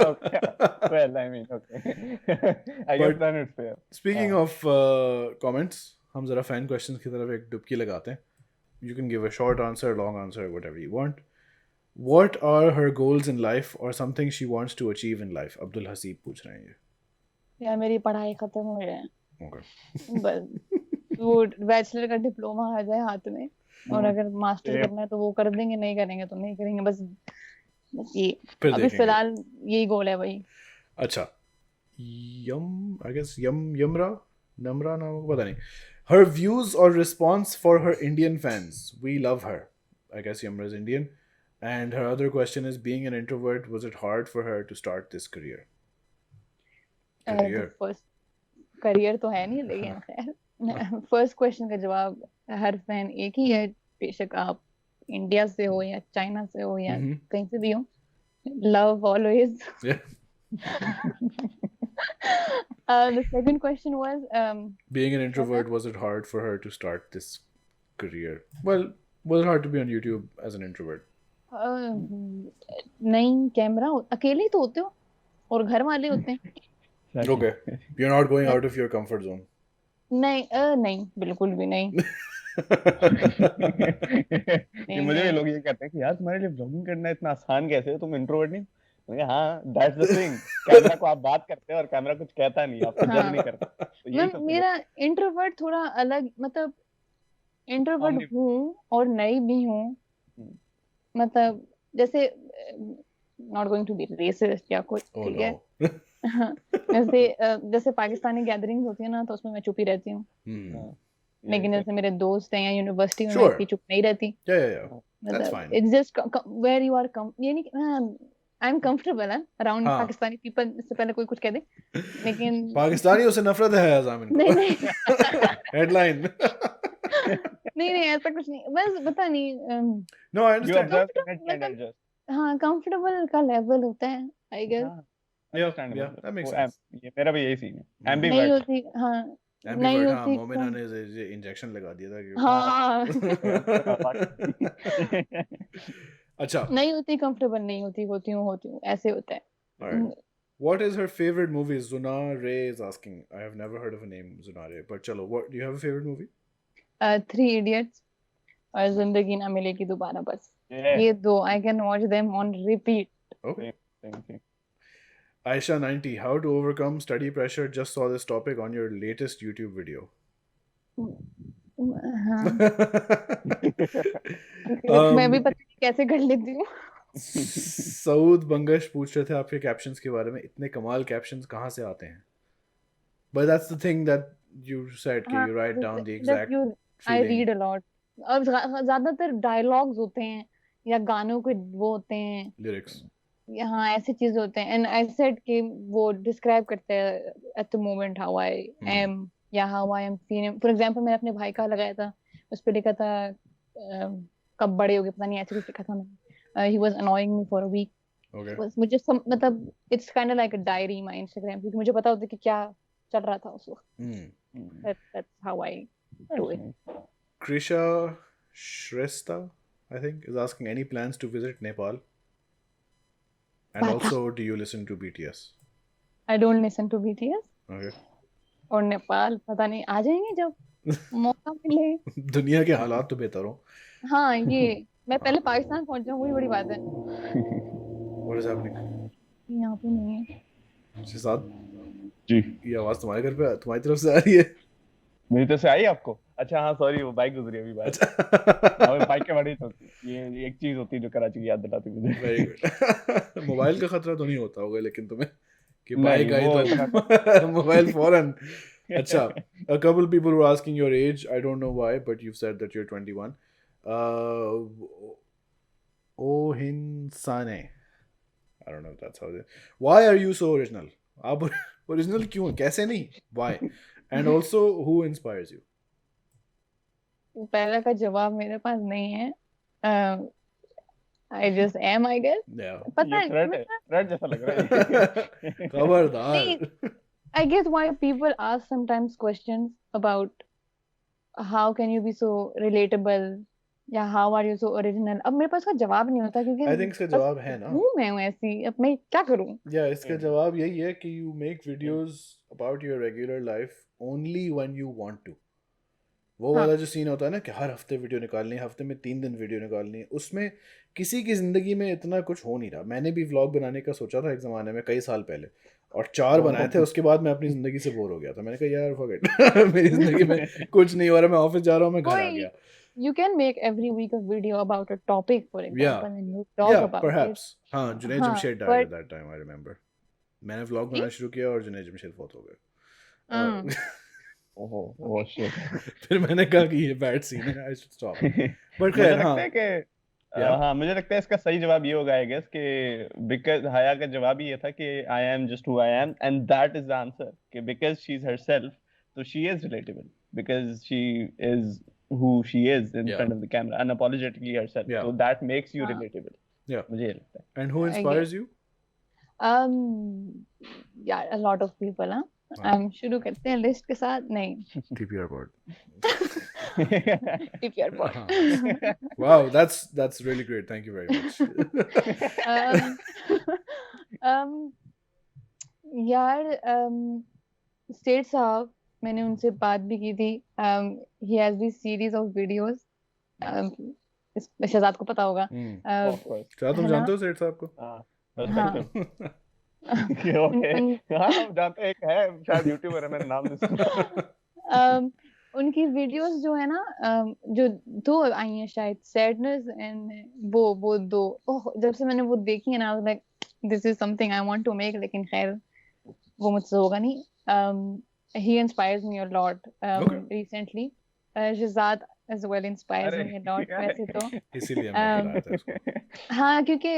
Well, I mean, okay. I guess then it's fair. Speaking of comments, हम जरा fan questions की तरफ एक डुबकी लगाते हैं. You can give a short answer, long answer, whatever you want. What are her goals in life or something she wants to achieve in life? Abdul Hasib पूछ रहे हैं ये. यार मेरी पढ़ाई खत्म हो जाए, Okay. बस वो बैचलर का डिप्लोमा आ जाए हाथ में, और अगर मास्टर Yeah. करना है तो वो कर देंगे, नहीं करेंगे तो नहीं करेंगे, बस ये फिर अभी देखेंगे. फिलहाल यही गोल है भाई. अच्छा. I guess Yamra नाम को पता नहीं. Her views or response for her Indian fans. We love her. I guess Yamra is Indian. And her other question is, being an introvert, was it hard for her to start this career? Career. First career तो है नहीं, लेकिन खैर first question का जवाब हर fan एक ही है, बेशक आप इंडिया से हो या चाइना से हो या Mhm. कहीं से भी हो, love always. Yeah. The second question was Being an introvert, was it hard for her to start this career? Well, was it hard to be on YouTube as an introvert? नहीं, camera अकेले ही तो होते हो और घर वाले होते हैं. Okay. You're not going out of your comfort zone. नहीं नहीं, बिल्कुल भी नहीं. ये मुझे भी लोग ये कहते हैं कि यार तुम्हारे लिए ब्लॉगिंग करना इतना आसान कैसे है, तुम इंट्रोवर्ट नहीं? मैंने कहा हाँ, दैट्स द थिंग. कैमरा को आप बात करते हैं और कैमरा कुछ कहता नहीं, आपको जज नहीं करता. तो यही सब मेरा इंट्रोवर्ट थोड़ा अलग, मतलब इंट्रोवर्ट Omni- हूँ और नई भी हूँ. मतलब जैसे not going to be racist या कुछ, Oh ठीक है. no. जैसे पाकिस्तानी गैदरिंग्स होती है ना, तो उसमें मैं चुप ही रहती हूँ. Hmm. लेकिन जैसे मेरे दोस्त हैं या यूनिवर्सिटी में, Sure. मैं इतनी चुप नहीं रहती. Yeah. That's मतलब fine. It's just where you are ये नहीं, आई एम कंफर्टेबल अराउंड हाँ. पाकिस्तानी पीपल. इससे पहले कोई कुछ कह दे, लेकिन पाकिस्तानियों से नफरत है अज़ाम इनको. नहीं नहीं Headline. नहीं ऐसा कुछ नहीं, बस पता नहीं. No, I You understand. adjust and it can adjust. हाँ, कंफर्टेबल का लेवल होता है, आई गेस. हाँ, understandable. Yeah, that makes वो sense. ये मेरा भी यही सीन है. नहीं Ambivert. होती. हाँ नहीं Ambivert, हाँ, होती. मोमिना ने ये इंजेक्शन लगा दिया था कि. हाँ अच्छा. नहीं होती, कंफर्टेबल नहीं होती, होती हूँ, ऐसे होता है. Alright. What is her favorite movie? Zunare is asking. I have never heard of a name Zunare, but chalo, what do you have a favorite movie? 3 Idiots और जिंदगी ना मिलेगी दोबारा, बस Yeah. ये दो I can watch them on repeat. Okay. Thank you. Aisha 90, how to overcome study pressure? Just saw this topic on your latest YouTube video. हाँ, मैं भी पता नहीं कैसे कर लेती हूँ. सऊद बंगश पूछ रहे थे आपके कैप्शंस के बारे में. इतने कमाल कैप्शंस कहाँ से आते हैं? But that's the thing that you said कि you write down the exact I feeling. read a lot. और ज्यादातर डायलॉग्स होते हैं या गानों के वो होते हैं, Lyrics. यहाँ ऐसे चीजें होते हैं. एंड आई सेड कि वो डिस्क्राइब करते हैं at the moment how I am या how I am feeling. For example मैंने अपने भाई का लगाया था, उस पे लिखा था कब बड़े हो गए, पता नहीं ऐसे कुछ लिखा था मैंने. He was annoying me for a week. Okay. बस मुझे मतलब it's kind of like a diary my Instagram, क्योंकि मुझे पता होता है कि क्या चल रहा था उस वक्त. Hmm. That's how I do it. Krisha Shrestha, I think, is asking any plans to visit Nepal? And Pata. also, do you listen to BTS? I don't listen to BTS. Okay. और नेपाल पता नहीं, आ जाएंगे जब मौका मिले. दुनिया के हालात तो बेहतर हो. हाँ, ये मैं पहले पाकिस्तान पहुंच जाऊँ, वही बड़ी बात है. What is happening? यहाँ पे नहीं है. शिजाद, जी. ये आवाज तुम्हारे घर पे तुम्हारी तरफ से आ रही है? मेरी तरफ से आई आपको? अच्छा हाँ, सॉरी, वो बाइक गुजरी अभी बाइक. अच्छा. हाँ, बाइक के बड़ी तो ये एक चीज होती है जो कराची की याद दिलाती मुझे. Very good. मोबाइल का खतरा तो नहीं होता होगा लेकिन तुम्हें कि नहीं, बाइक आई वो तो मोबाइल फौरन. अच्छा. A couple people were asking your age. I don't know why, but you've said that you're 21. Ohinsane. I don't know if that's how it is. Why are you so original? आप original क्यों हैं? कैसे नहीं? Why? And also, who inspires you? पहला का जवाब मेरे पास नहीं है. I just am, I guess. Yeah. पता ये थ्रेड है, नहीं. थ्रेड जैसा लग रहा है. खबरदार. I get why people ask sometimes questions about how can you be so relatable या how are you so original, अब मेरे पास का जवाब नहीं होता क्योंकि आई थिंक इसका बस जवाब है ना, हूँ मैं हूँ ऐसी, अब मैं क्या करूँ। या इसका जवाब यही है कि you make videos about your regular life only when you want to. वो हाँ वाला जो सीन होता है ना कि हर हफ्ते वीडियो निकालनी है, हफ्ते में 3 दिन वीडियो निकालनी है, उसमें किसी की ज़िंदगी में इतना कुछ हो नहीं रहा। मैंने भी व्लॉग बनाने का सोचा था एक ज़माने में, कई साल पहले, और 4 बनाए थे। उसके बाद मैं अपनी ज़िंदगी से बोर हो गया था। मैंने कहा यार फॉरगेट मेरी ज़िंदगी में कुछ नहीं हो रहा, मैं ऑफिस जा रहा हूँ, मैं घर आ कोई गया। you can make every week a video about a topic, for या example, and you talk या about it. परहैप्स, हाँ, जुनैद हाँ Jamshed died eight but that time, I remember. मैंने व्लॉग जी बनाना शुरू किया और जुनैद जमशेद फौत हो गए। हाँ ओह शिट। फिर मैंने कहा कि ये बैड सीन है, आई शुड स्टॉप। बट मुझे खैर लगता हाँ, है कि या हाँ, मुझे लगता है इसका सही जवाब ये होगा आई गेस कि बिकॉज हया का जवाब ही ये था कि I am just who I am and that is the answer, कि बिकॉज शी इज हरसेल्फ तो she is relatable, because she is who she is in या front of the camera unapologetically herself, या so that makes you हाँ relatable, या मुझे ये लगता है। And who I guess inspires you? um yeah, a lot of people, हाँ हाँ, शुरू करते हैं लिस्ट के साथ, नहीं TPR board. TPR board. हाँ, wow, that's really great. Thank you very much. um यार स्टेट साहब, मैंने उनसे बात भी की थी। he has this series of videos, Shahzad को पता होगा। Of course. क्या तुम है ना? जानते हो सेठ साहब को? हाँ, हाँ respect him. Okay. हाँ, हम जानते हैं, एक है शायद यूट्यूबर है, मैंने नाम नहीं सुना। उनकी वीडियोस जो है ना, जो 2 आई हैं शायद, सैडनेस एंड वो 2, ओह जब से मैंने वो देखी है ना, like this is something I want to make, लेकिन खैर वो मुझसे होगा नहीं। he inspires me a lot Okay. recently. Shahzad as well inspires अरे me a lot यार, वैसे तो। इसीलिए हमने um, बुलाया था इसको। हाँ क्योंकि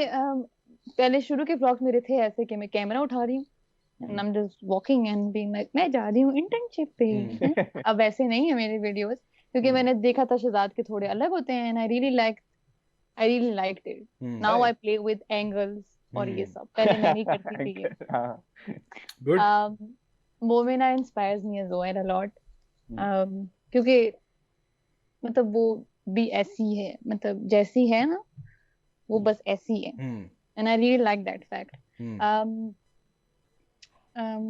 पहले शुरू के व्लॉग्स मेरे थे ऐसे कि मैं कैमरा उठा रही हूँ and I'm just walking and being like मैं जा रही हूँ इंटर्नशिप पे। हैं? अब वैसे नहीं है मेरे वीडियोस, क्योंकि मैंने देखा था शहजाद के थोड़े अलग होते हैं and I really liked it. Now I play with angles और ये सब, पहले मैं नहीं करती थी ये। हाँ, Good. Momina inspires me as well a lot. क्योंकि मतलब वो भी ऐसी है, मतलब जैसी है ना वो बस ऐसी है, and I really like that fact.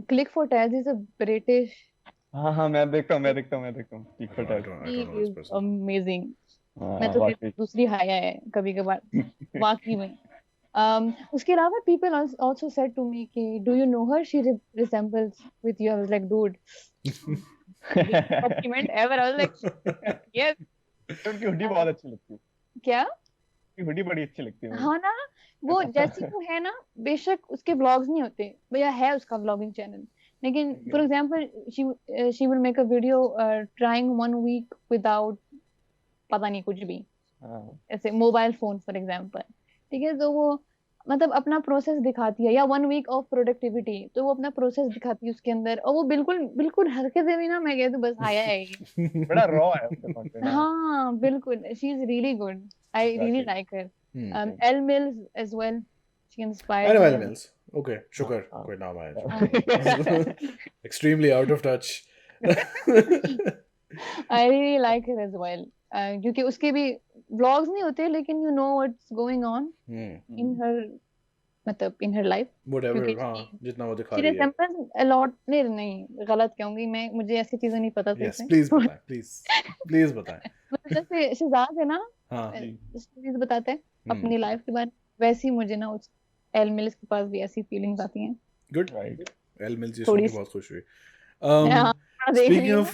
Click for Tales is a British. हाँ, मैं देखता हूँ ठीक I फटाक। don't He know this is person. amazing. हाँ, मैं तो वाकई। फिर दूसरी हाया है कभी कभार वाकई में। उसके अलावा people also said to me कि do you know her, she resembles with you. I was like dude, biggest compliment ever. I was like yes. उनकी हुडी बहुत अच्छी लगती है, क्या? उनकी हुडी बड़ी अच्छी लगती है मुझे। हाँ ना, वो जैसी वो है ना, बेशक उसके व्लॉग्स नहीं होते, भैया है उसका व्लॉगिंग चैनल, लेकिन for example she will make a video trying 1 week without पता नहीं कुछ भी, हाँ, ऐसे मोबाइल फोन फॉर एग्जांपल, ठीक है, तो वो मतलब अपना प्रोसेस दिखाती है, या 1 week ऑफ प्रोडक्टिविटी, तो वो अपना प्रोसेस दिखाती है उसके अंदर, और वो बिल्कुल हरकतें भी ना, मैं कहती हूँ बस आया है ये। बड़ा रॉ है उसका कंटेंट। हाँ बिल्कुल, she is really good, I really Exactly. Like her. Al Mills as well, she I inspires know me. Al Mills. Okay, शुक्र, हाँ। कोई नाम आया। हाँ। Extremely out of touch. I really like her as well, क्योंकि उसके भी व्लॉग्स नहीं होते, लेकिन you know what's going on in her, मतलब इन हर लाइफ, Whatever, क्योंकि हाँ, जितना वो दिखा शी रही है। रिसेम्बल्स अ लॉट, नहीं गलत कहूंगी मैं, मुझे ऐसी चीजें नहीं पता Yes, से। please बताएं, please बताएं। मतलब जैसे शहजाद है ना, हाँ, स्टोरीज बताते हैं अपनी लाइफ के बारे में, वैसे ही मुझे ना उस एल मिल्स के पास भी ऐसी फीलिंग्स आती हैं good. Right. Al Mills ये थोड़ी सुन के बहुत खुश हुई। हाँ, देख रही Speaking हूँ of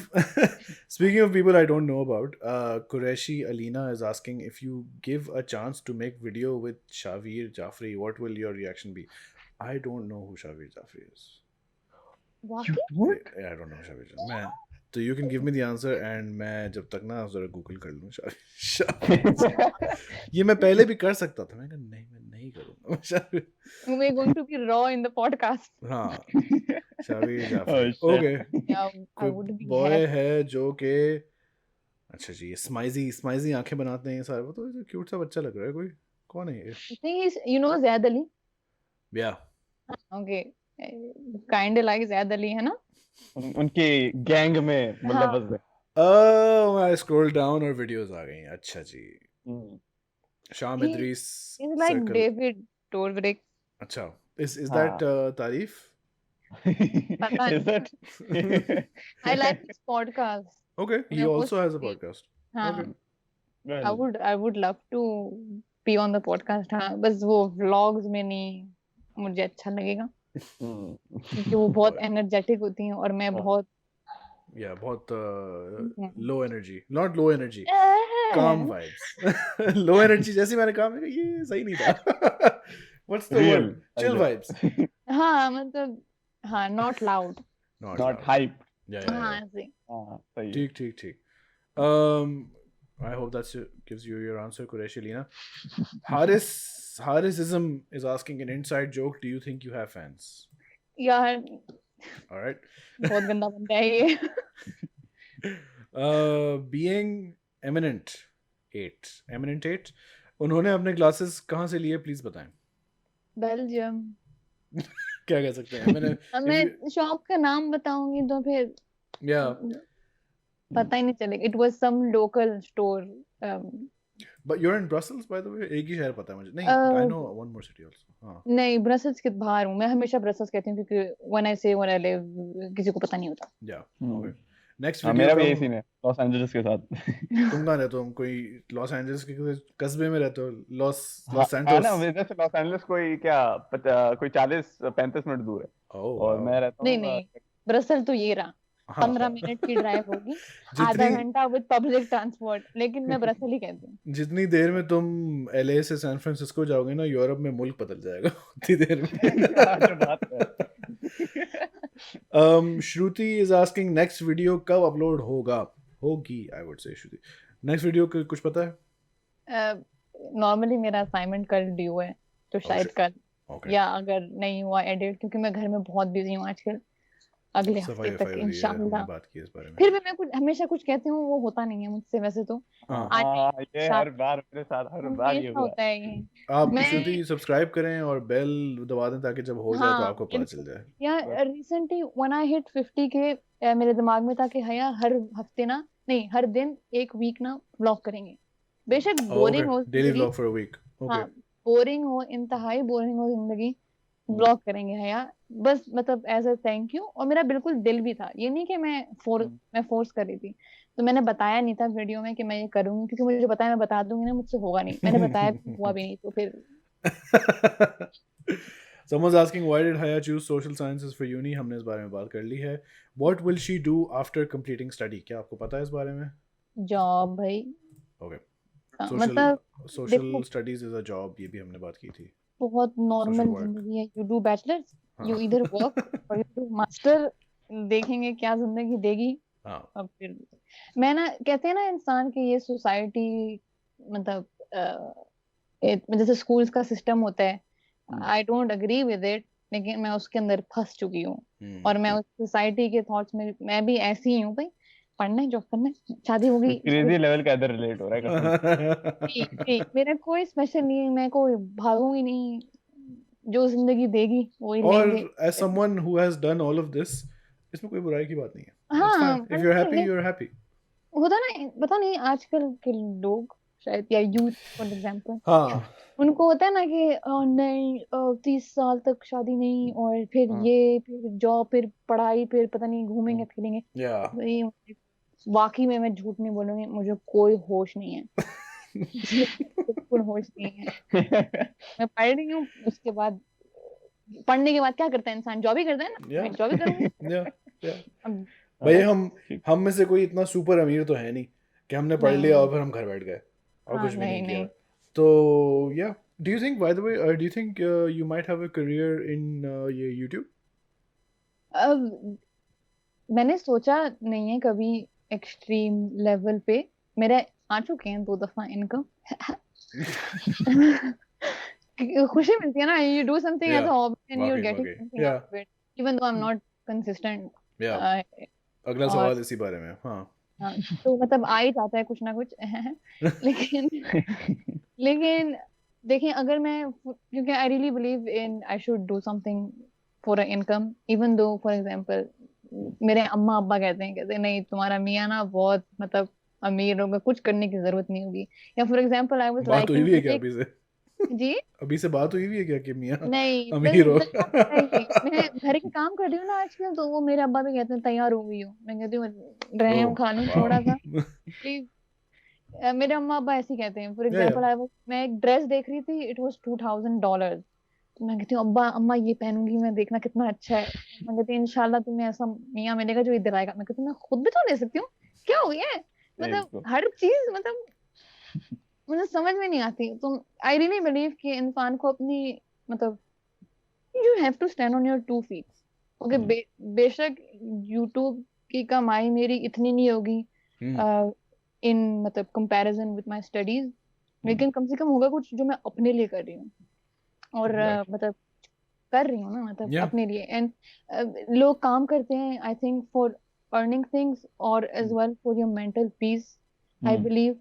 speaking of people I don't know about, Qureshi Alina is asking if you give a chance to make video with Shavir Jafri, what will your reaction be? I don't know who Shavir Jafri is. वाकई I don't know Shavir Jafri. मैं तो you can give me the answer and मैं जब तक ना जरा Google कर लूँ Shavir ये मैं पहले भी कर सकता था, मैं कहा नहीं, मैं नहीं करूँगा Shavir। we're going to be raw in the podcast. हाँ, Shavir Jafri। Oh, shit. Okay, Yeah, I कोई would be बॉय happy. है जो के, अच्छा जी, ये स्माइजी आंखें बनाते हैं सारे, वो तो क्यूट सा बच्चा लग रहा है, कोई कौन है ये? I think he's, you know, Zaid Ali. या Okay, kind of like Zaid Ali है ना? उनकी गैंग में हाँ। मुलव्वस है। ओह, आई स्क्रॉल डाउन और वीडियोस आ गई हैं। अच्छा जी, हम्म, Sham He Idris is like circle. David Dobrik. अच्छा, is हाँ that तारीफ? पता is नहीं. it I like his podcast. Okay, he मैं वो also has a सुनती. podcast. हाँ, Okay. well I would love to be on the podcast. हाँ, बस वो vlogs में नहीं मुझे अच्छा लगेगा क्योंकि वो बहुत और- एनर्जेटिक होती हैं और मैं हाँ। बहुत Yeah, बहुत हम्म। low energy, not low energy, calm vibes. Low energy जैसे मैंने कहा मैंने कहा, ये सही नहीं था. What's the real word? Chill I vibes. guess. हाँ मतलब हाँ not loud. Not not loud. hype Yeah, yeah, हाँ yeah. ऐसे. हाँ सही है ठीक ठीक ठीक. I hope that gives you your answer, Qureshi Lina. Harisism is asking an inside joke. Do you think you have fans? यार All right. बहुत गंदा बनता है ये. Being eminent 8, उन्होंने अपने क्लासेस कहाँ से लिए प्लीज बताएं. बेल्जियम. क्या कह सकते हैं मैंने अब मैं शॉप का नाम बताऊंगी तो फिर या पता ही नहीं चलेगा. It was some local store. But you are in Brussels by the way. एक ही शहर पता है मुझे. नहीं I know one more city also. हां नहीं ब्रसेल्स के बाहर हूँ मैं. हमेशा ब्रसेल्स कहती हूँ क्योंकि व्हेन आई से व्हेन आई लिव किसी को पता नहीं होता. या हम्म। ओके. नेक्स्ट हाँ वीडियो मेरा भी यही सीन है लॉस एंजलिस के साथ तुम कहाँ रहते हो? तुम कोई लॉस एंजलिस के किसी कस्बे में रहते हो? लॉस हाँ सैंटोस? ना इधर से लॉस एंजलिस कोई क्या कोई 40-35 मिनट दूर है ओह और मैं रहता नहीं हूँ नहीं ब्रसेल तो ये रहा. हाँ 15 मिनट की ड्राइव होगी. आधा जितनी घंटा विद पब्लिक ट्रांसपोर्ट. लेकिन मैं ब्रसेल ही कहती हूँ. जितनी देर में तुम एलए से सैन फ्रांसिस्को जाओगे ना यूरोप में मुल्क बदल जाएगा उतनी देर हाँ, में. जो बात है श्रुति इज आस्किंग नेक्स्ट वीडियो कब अपलोड होगी I would say. Shruti next video कुछ पता है? नॉर्मली मेरा असाइनमेंट कल ड्यू है तो शायद shit. कल ओके. या अगर नहीं हुआ एडिट क्योंकि मैं घर में बहुत बिजी हूँ आजकल. अगले सफाई हफ्ते तक वफाई हो रही है, इंशाल्लाह. हमने बात की इस बारे में. फिर भी मैं कुछ हमेशा कुछ कहती हूँ वो होता नहीं है मुझसे वैसे तो. हाँ आज हाँ ये साथ- हर बार मेरे साथ हर बार ये हमेशा हुआ होता है ये. आप मैं- श्रुति सब्सक्राइब करें और बेल दबा दें ताकि जब हो जाए तो हाँ, आपको पता चल जाए. या रिसेंटली व्हेन आई हिट 50 के मेरे दिमाग में था कि हया हर हफ्ते ना नहीं हर दिन एक वीक ना व्लॉग करेंगे. बेशक बोरिंग हो डेली जिंदगी, vlog for a week. Okay. हाँ बोरिंग हो इंतहाई बोरिंग हो जिंदगी ब्लॉग करेंगे हया. बस मतलब एज अ थैंक यू. और मेरा बिल्कुल दिल भी था. ये नहीं कि मैं फोर्स कर रही थी. तो मैंने बताया नहीं था वीडियो में कि मैं ये करूंगी क्योंकि मुझे पता है मैं बता दूंगी ना मुझसे होगा नहीं. मैंने बताया भी हुआ भी नहीं तो फिर Someone's asking why did Haya choose social sciences for uni? हमने इस बारे में बात कर ली है. What will she do after completing study? क्या आपको पता है इस बारे में? जॉब भाई. Okay. हाँ, Social मतलब social देखो- studies is a job. ये भी हमने बात की थी. बहुत नॉर्मल work. जिंदगी है. यू डू बैचलर्स हाँ. यू इधर वर्क और यू डू मास्टर. देखेंगे क्या जिंदगी देगी. हाँ. अब फिर मैं ना कहते हैं ना इंसान की ये सोसाइटी मतलब जैसे स्कूल्स का सिस्टम होता है. I don't agree with it लेकिन मैं उसके अंदर फंस चुकी हूँ. हम्म. और मैं उस सोसाइटी के थॉट्स में मैं भी ऐसी ही हूँ भाई. पढ़ना है जॉब करना है शादी होगी. क्रेजी लेवल का इधर रिलेट हो रहा है कसम मेरा कोई स्पेशल नहीं है. मैं कोई भागूंगी नहीं. जो जिंदगी देगी वही और लेंगे. as someone who has done all of this, इसमें कोई बुराई की बात नहीं है. It's हाँ fine. If you're happy, लेकिन you're happy. होता ना पता नहीं आजकल के लोग शायद या यूथ फॉर एग्जांपल हाँ. उनको होता है ना कि नहीं 30 साल तक शादी नहीं और फिर हाँ. ये फिर जॉब फिर पढ़ाई फिर पता नहीं घूमेंगे फिरेंगे. Yeah. भाई वाकई में मैं झूठ नहीं बोलूंगी. मुझे कोई होश नहीं है. बिल्कुल होश नहीं है. मैं पढ़ रही हूँ उसके बाद पढ़ने के बाद क्या करता है इंसान. जॉब ही करता है ना. Yeah. मैं जॉब ही करूंगी. Yeah. Yeah. अब भाई हम में से कोई इतना सुपर अमीर तो है नहीं कि हमने पढ़ लिया और फिर हम घर बैठ गए और हाँ, कुछ भी नहीं नहीं, किया. तो या do you think by the way do you think you might have a career in ये YouTube? अब मैंने सोचा नहीं है कभी एक्सट्रीम लेवल पे. मेरे आ चुके हैं 2 दफा इनकम. खुशी मिलती है ना. You do something as a Yeah. Hobby and you वाकई, गेटिंग वाकई. Something Yeah. Out of it even though I am not consistent. या अगला और- सवाल इसी बारे में. हाँ. तो मतलब आ ही जाता है कुछ ना कुछ. लेकिन देखिए अगर मैं क्योंकि I really believe in I should do something for a income. Even though for example मेरे अम्मा अब्बा कहते हैं नहीं तुम्हारा मियाँ ना बहुत मतलब अमीर होगा, कुछ करने की जरूरत नहीं होगी। या फॉर एग्जांपल आई वाज बात हुई भी है क्या लाइकिंग अभी से? जी अभी से बात हुई भी है क्या कि मियाँ नहीं अमीर हो? नहीं, मैं घर के काम कर रही हूँ ना आजकल, तो वो मेरे अब्बा भी कहते हैं तैयार हो गई हो, मैं कहती हूँ रहे ओह खा लूँ वाओ थोड़ा सा प्लीज। मेरे अम्मा अब्बा ऐसे ही कहते हैं। फॉर या एग्जांपल मैं एक ड्रेस देख रही थी, इट वाज $2000। तो मैं कहती हूँ अब्बा अम्मा ये पहनूंगी मैं, देखना कितना अच्छा है। मैं कहती हूँ इंशाल्लाह तुम्हें ऐसा मियाँ मिलेगा जो इधर आएगा। मैं कहती हूँ मैं खुद भी तो ले सकती हूँ, क्या हो गया है? मतलब बिल्कुल हर चीज मतलब मुझे समझ में नहीं आती। तो आई रियली बिलीव कि इंसान को अपनी मतलब you have to stand on your 2 feet. Okay, बेशक यूट्यूब की कमाई मेरी इतनी नहीं होगी हम्म इन मतलब कंपैरिजन विद माय स्टडीज, लेकिन कम से कम होगा कुछ जो मैं अपने लिए कर रही हूँ। और एग्जैक्टली मतलब कर रही हूँ ना, मतलब या अपने लिए। एंड लोग काम करते हैं I think for earning things और as well for your mental peace, I believe.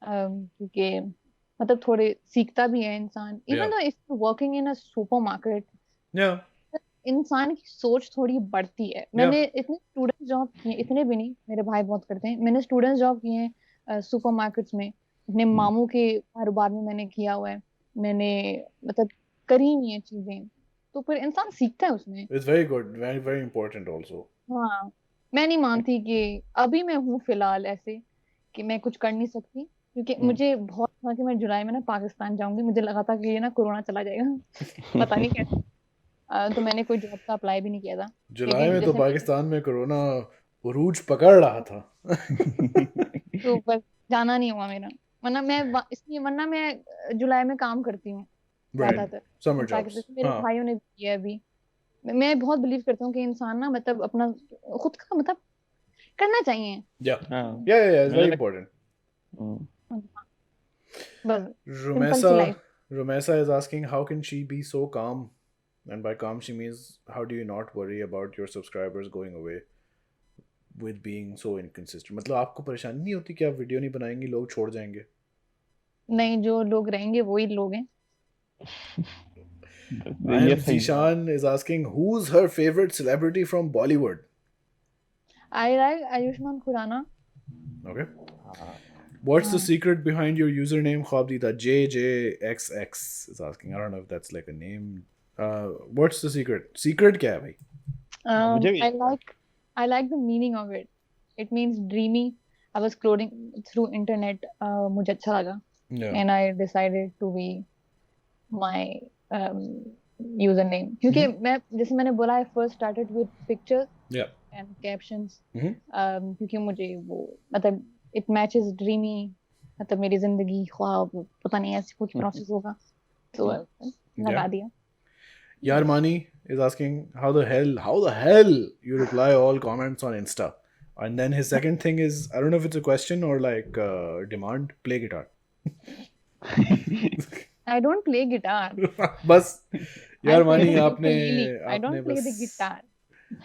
क्योंकि मतलब थोड़े सीखता भी है इंसान, या even though if working in a supermarket, या इंसान की सोच थोड़ी बढ़ती है। या मैंने इतने स्टूडेंट जॉब किए, इतने भी नहीं, मेरे भाई बहुत करते हैं, मैंने स्टूडेंट जॉब किए हैं सुपरमार्केट्स में, अपने मामू के कारोबार में मैंने किया हुआ है, मैंने मतलब करी हुई है चीजें, तो फिर इंसान सीखता है उसमें। It's very good very very important also हाँ, मैं नहीं मानती कि अभी मैं हूँ फिलहाल ऐसे कि मैं कुछ कर नहीं सकती, क्योंकि मुझे बहुत था कि मैं जुलाई में ना पाकिस्तान जाऊंगी, मुझे लगा था कि ये ना कोरोना चला जाएगा पता नहीं कैसे। तो मैंने कोई जॉब का अप्लाई भी नहीं किया था, जुलाई क्योंकि में तो जैसे मैंने पाकिस्तान में कोरोना उरूज पकड़ रहा था तो बस जाना नहीं हुआ मेरा। वरना इसलिए वरना मैं जुलाई में काम करती हूँ राइट ज्यादातर। समर पाकिस्तान जॉब्स से मेरे हाँ भाइयों ने भी किया है अभी। मैं बहुत बिलीव करता हूँ कि इंसान ना मतलब अपना खुद का मतलब करना चाहिए। या हाँ या इट्स मुझे वेरी लग इंपॉर्टेंट हाँ, बस सिंपल सी Rumesa life. Rumesa is asking how can she be so calm? And by calm she means how do you not worry about your subscribers going away with being so inconsistent? मतलब आपको परेशानी नहीं होती कि आप video नहीं बनाएंगे लोग छोड़ जाएंगे? नहीं, जो लोग रहेंगे वही लोग हैं। I ये am सही जवाब। Zishan is asking who's her favorite celebrity from Bollywood? I like Ayushmann Khurrana. Okay. हाँ What's the हाँ, secret behind your username Khwabdita? JJXX is asking. I don't know if that's like a name. What's the secret? Secret क्या है भाई? मुझे भी I like I like the meaning of it. It means dreamy. I was scrolling through internet, मुझे अच्छा लगा, Yeah. and I decided to be my um, username. क्योंकि मैं जैसे मैंने बोला I first started with pictures Yeah. and captions. Mhm. क्योंकि मुझे वो मतलब it matches dreamy, मतलब मेरी जिंदगी ख्वाब पता नहीं ऐसे कुछ प्रोसेस होगा, तो लगा Yeah. दिया। Yarmani is asking how the hell you reply all comments on Insta. And then his second thing is I don't know if it's a question or like demand play guitar. I don't play guitar. बस I play Yarmani the आपने ukulele. I आपने don't play बस the guitar.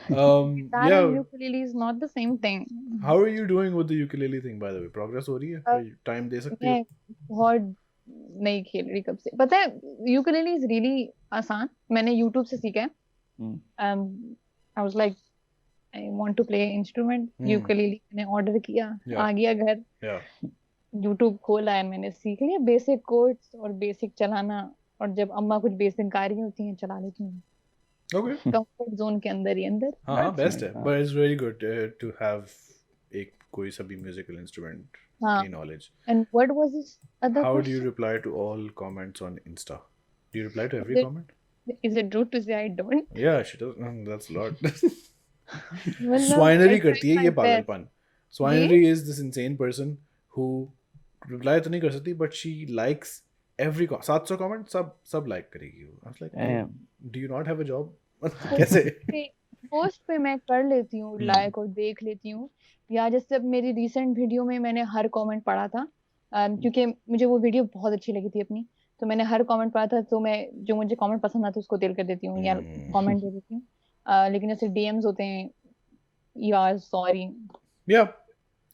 Guitar yeah. and ukulele is not the same thing. How are you doing with the ukulele thing by the way? Progress हो रही है? Time दे सकती हो? मैं बहुत नहीं खेल रही कब से, पता है यूकेलेली इज रियली आसान, मैंने यूट्यूब से सीखा है। I was like I want to play instrument, ukulele मैंने ऑर्डर किया, Yeah. आ गया घर, Yeah. यूट्यूब खोला है, मैंने सीख लिया बेसिक कोड्स और बेसिक चलाना, और जब अम्मा कुछ बेसिक गा रही होती हैं चला लेती हूँ, Okay. कंफर्ट जोन के अंदर ही अंदर। हाँ That's बेस्ट nice, है हाँ। but it's very good to have एक कोई सा भी musical instrument हाँ, की knowledge. And what was this other How do you question? reply to all comments on Insta? Do you reply to every Is comment? is it rude to say I don't? Yeah, she does. That's a lot. मतलब I Swinery try करती है my ये best. पागलपन. जी Swinery is this insane person who reply तो नहीं कर सकती but she likes every 700 comment सब like करेगी वो. I was like, Damn. do you not have a job? कैसे? पोस्ट पे मैं कर लेती हूँ लाइक और देख लेती हूँ, या जैसे अब मेरी रीसेंट वीडियो में मैंने हर कमेंट पढ़ा था, क्योंकि मुझे वो वीडियो बहुत अच्छी लगी थी अपनी, तो मैंने हर कमेंट पढ़ा था, तो मैं जो मुझे कमेंट पसंद आता है उसको दिल कर देती हूँ या कमेंट दे देती हूँ। लेकिन जैसे डीएम्स होते हैं, यार सॉरी Yeah.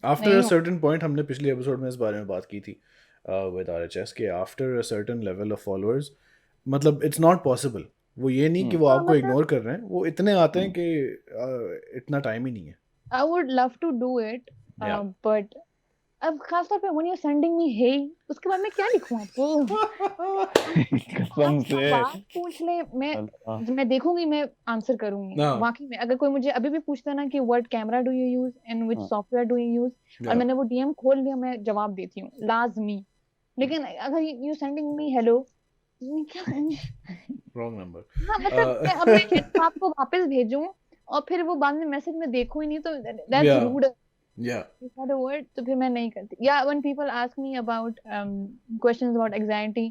After नहीं a certain point हमने पिछले एपिसोड में इस बारे में बात की थी with RHS के after a certain level of followers मतलब it's not possible. वो ये नहीं कि वो हाँ, आपको मतलब इग्नोर कर रहे हैं, वो इतने आते हैं कि इतना टाइम ही नहीं है. I would love to do it, Yeah. but अब खास तौर पे when you're sending me hey, उसके बाद मैं क्या लिखूं आपको? कसम आप से सवाल पूछ ले, मैं देखूंगी, मैं आंसर करूंगी हाँ। वाकई में। अगर कोई मुझे अभी भी पूछता ना कि what camera do you use and which हाँ। सॉफ्टवेयर डू यू यूज, और Yeah. मैंने वो डीएम खोल लिया, मैं जवाब देती हूँ लाजमी। लेकिन अगर यू सेंडिंग मी हेलो, मैं क्या Wrong number. हाँ मतलब अब मैं हेलो आपको वापस भेजूं और फिर वो बाद में मैसेज में देखूं ही नहीं, तो that's Yeah. Rude. Yeah. Is that a word? तो फिर मैं नहीं करती। Yeah, when people ask me about questions about anxiety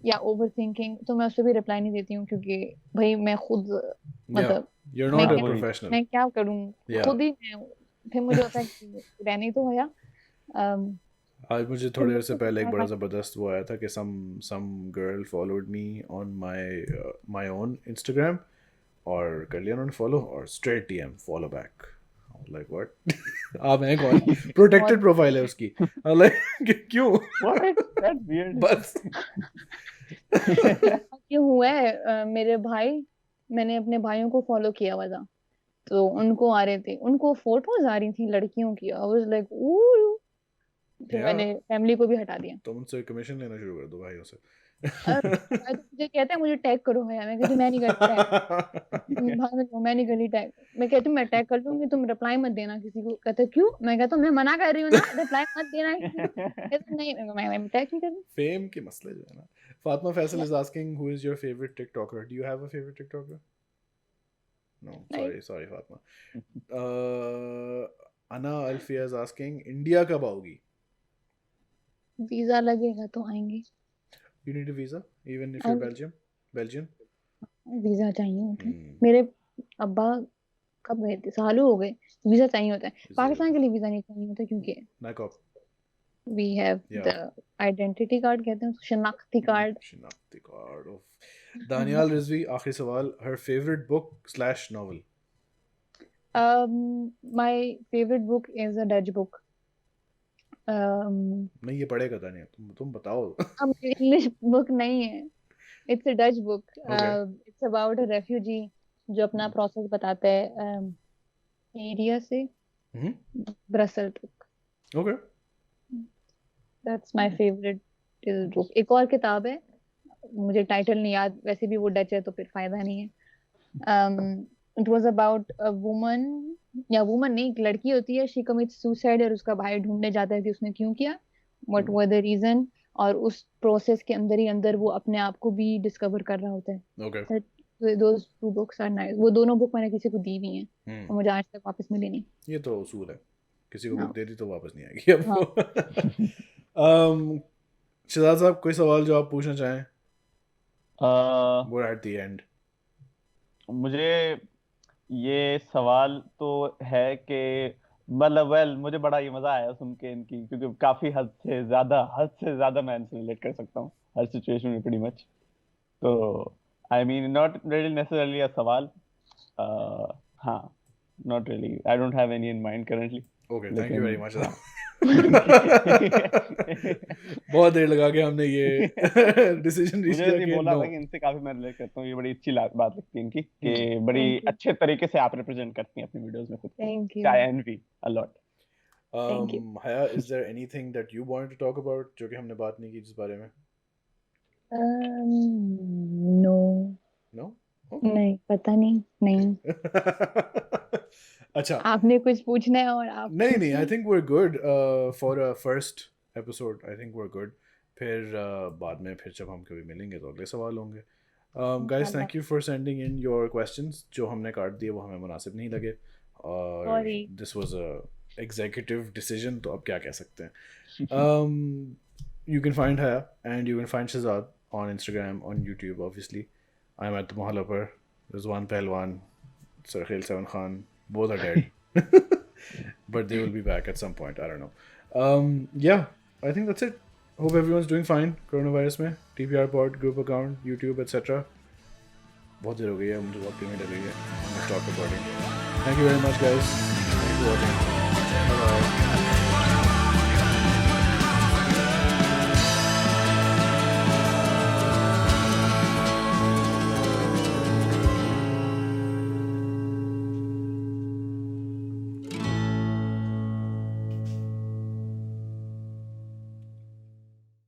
या overthinking, तो मैं उससे भी रिप्लाई नहीं देती हूँ, क्योंकि भाई मैं खुद Yeah. मतलब You're मैं not a वही। professional. मैं क्या करूँ, Yeah. खुद ही मैं फिर मुझे होता है कि रहने ही तो भैया। आज मुझे थोड़े देर से मुझे पहले एक पता बड़ा है। ज़बरदस्त वो आया था कि some girl followed me on my own Instagram और कर लिया उन्होंने follow और straight DM follow back. I was like what? आप हैं कौन? Protected profile है उसकी. I was like क्यों? What? That's weird. बस. ये हुआ है मेरे भाई, मैंने अपने भाइयों को फॉलो किया हुआ था, तो उनको आ रहे थे, उनको फोटोज आ रही थी लड़कियों की। आई वाज लाइक फिर Yeah. मैंने फैमिली को भी हटा दिया। तुम उनसे कमीशन लेना शुरू कर दो भाइयों से. भाई तो मुझे कहते हैं मुझे टैग करो भैया, मैं कहती हूँ मैं नहीं करती टैग, भाग जाओ, मैं नहीं करी टैग। मैं कहती हूँ मैं टैग कर लूंगी, तुम रिप्लाई मत देना किसी को। कहते क्यों? मैं कहता हूँ मैं मना कर रही हूँ ना, रिप्लाई मत देना किसी को। कहते नहीं, मैं टैग नहीं कर रही। Fame के मसले जो है ना. Fatma Faisal is asking who is your favorite TikToker. Do you have a favorite TikToker? No, sorry Fatma. Ana Alfia is asking India कब आओगी? वीजा लगेगा तो आएंगे। You need a visa even if you're I'm- Belgian. Visa चाहिए होता है। Hmm. मेरे अब्बा कब गए थे, सालों हो गए। वीजा चाहिए होता है। Visa पाकिस्तान के लिए वीजा नहीं चाहिए होता, क्योंकि NACOP. We have Yeah. The identity card, कहते हैं उसको, शनाख्ती card. Shinakti card of Daniel Rizvi. आखिरी सवाल. Her favorite book/novel. My favorite book is a Dutch book. नहीं ये पढ़ेगा दानिया. तुम बताओ. अब इंग्लिश बुक नहीं है, it's a Dutch book. Okay. It's about a refugee जो अपना प्रोसेस बताता है एरिया से Mhm. ब्रसल तक। Okay. That's my favourite book. एक और किताब है, मुझे टाइटल नहीं याद, वैसे भी वो डच है तो फिर फायदा नहीं है। It was about a woman, या वुमन नहीं, एक लड़की होती है, शी कमिट्स सुसाइड, और उसका भाई ढूंढने जाता है कि उसने क्यों किया, व्हाट वर द रीजन, और उस प्रोसेस के अंदर ही अंदर वो अपने आप को भी डिस्कवर कर रहा होता है। Okay. Those two books are nice. वो दोनों बुक मैंने किसी को दी हुई हैं Hmm. और मुझे आज तक वापस मिली नहीं। ये तो उसूल है. किसी को हाँ. बुक दे दी तो वापस नहीं आएगी अब. शहजाद साहब कोई सवाल जो आप पूछना चाहें? We're at the end. मुझे ये सवाल तो है कि मतलब मुझे बड़ा ये मजा आया सुन के इनकी, क्योंकि काफी हद से ज्यादा मैं इनसे रिलेट कर सकता हूँ हर सिचुएशन में pretty much. तो I mean not really necessarily a सवाल. हाँ, not really. I don't have any in mind currently. Okay, thank you very much. हाँ. बहुत देर लगा के हमने ये डिसीजन रीच मुझे किया ये कि बोला no. था कि इनसे काफी मैं रिलेट करता हूँ. ये बड़ी अच्छी बात लगती है इनकी कि बड़ी Thank you. अच्छे तरीके से आप रिप्रेजेंट करती हैं अपनी वीडियोस में खुद को. Thank you. I envy a lot. Thank you. Haya, is there anything that you wanted to talk about जो कि हमने बात नहीं की जिस बारे में? No, No? नहीं, पता नहीं। अच्छा. आपने कुछ पूछना है और आप नहीं, I think we're good for a first episode. I think we're good. फिर बाद में फिर जब हम कभी मिलेंगे तो अगले सवाल होंगे. Guys, thank you for sending in your questions. जो हमने काट दिए वो हमें मुनासिब नहीं लगे और Sorry. this was a executive decision, तो अब क्या कह सकते हैं. You can find Haya and you can find Shahzad on Instagram, on YouTube, obviously. I'm at the Mohalapur. Rizwan Pehlwan, Sarkhil Seven Khan, both are dead. But they will be back at some point. I don't know. Yeah, I think that's it. Hope everyone's doing fine. Coronavirus में TPR pod, group account, YouTube, etc. बहुत देर हो गई है, मुझे बहुत payment लग गई है. I'm gonna stop recording. Thank you very much, guys. Thank you for watching. Bye bye.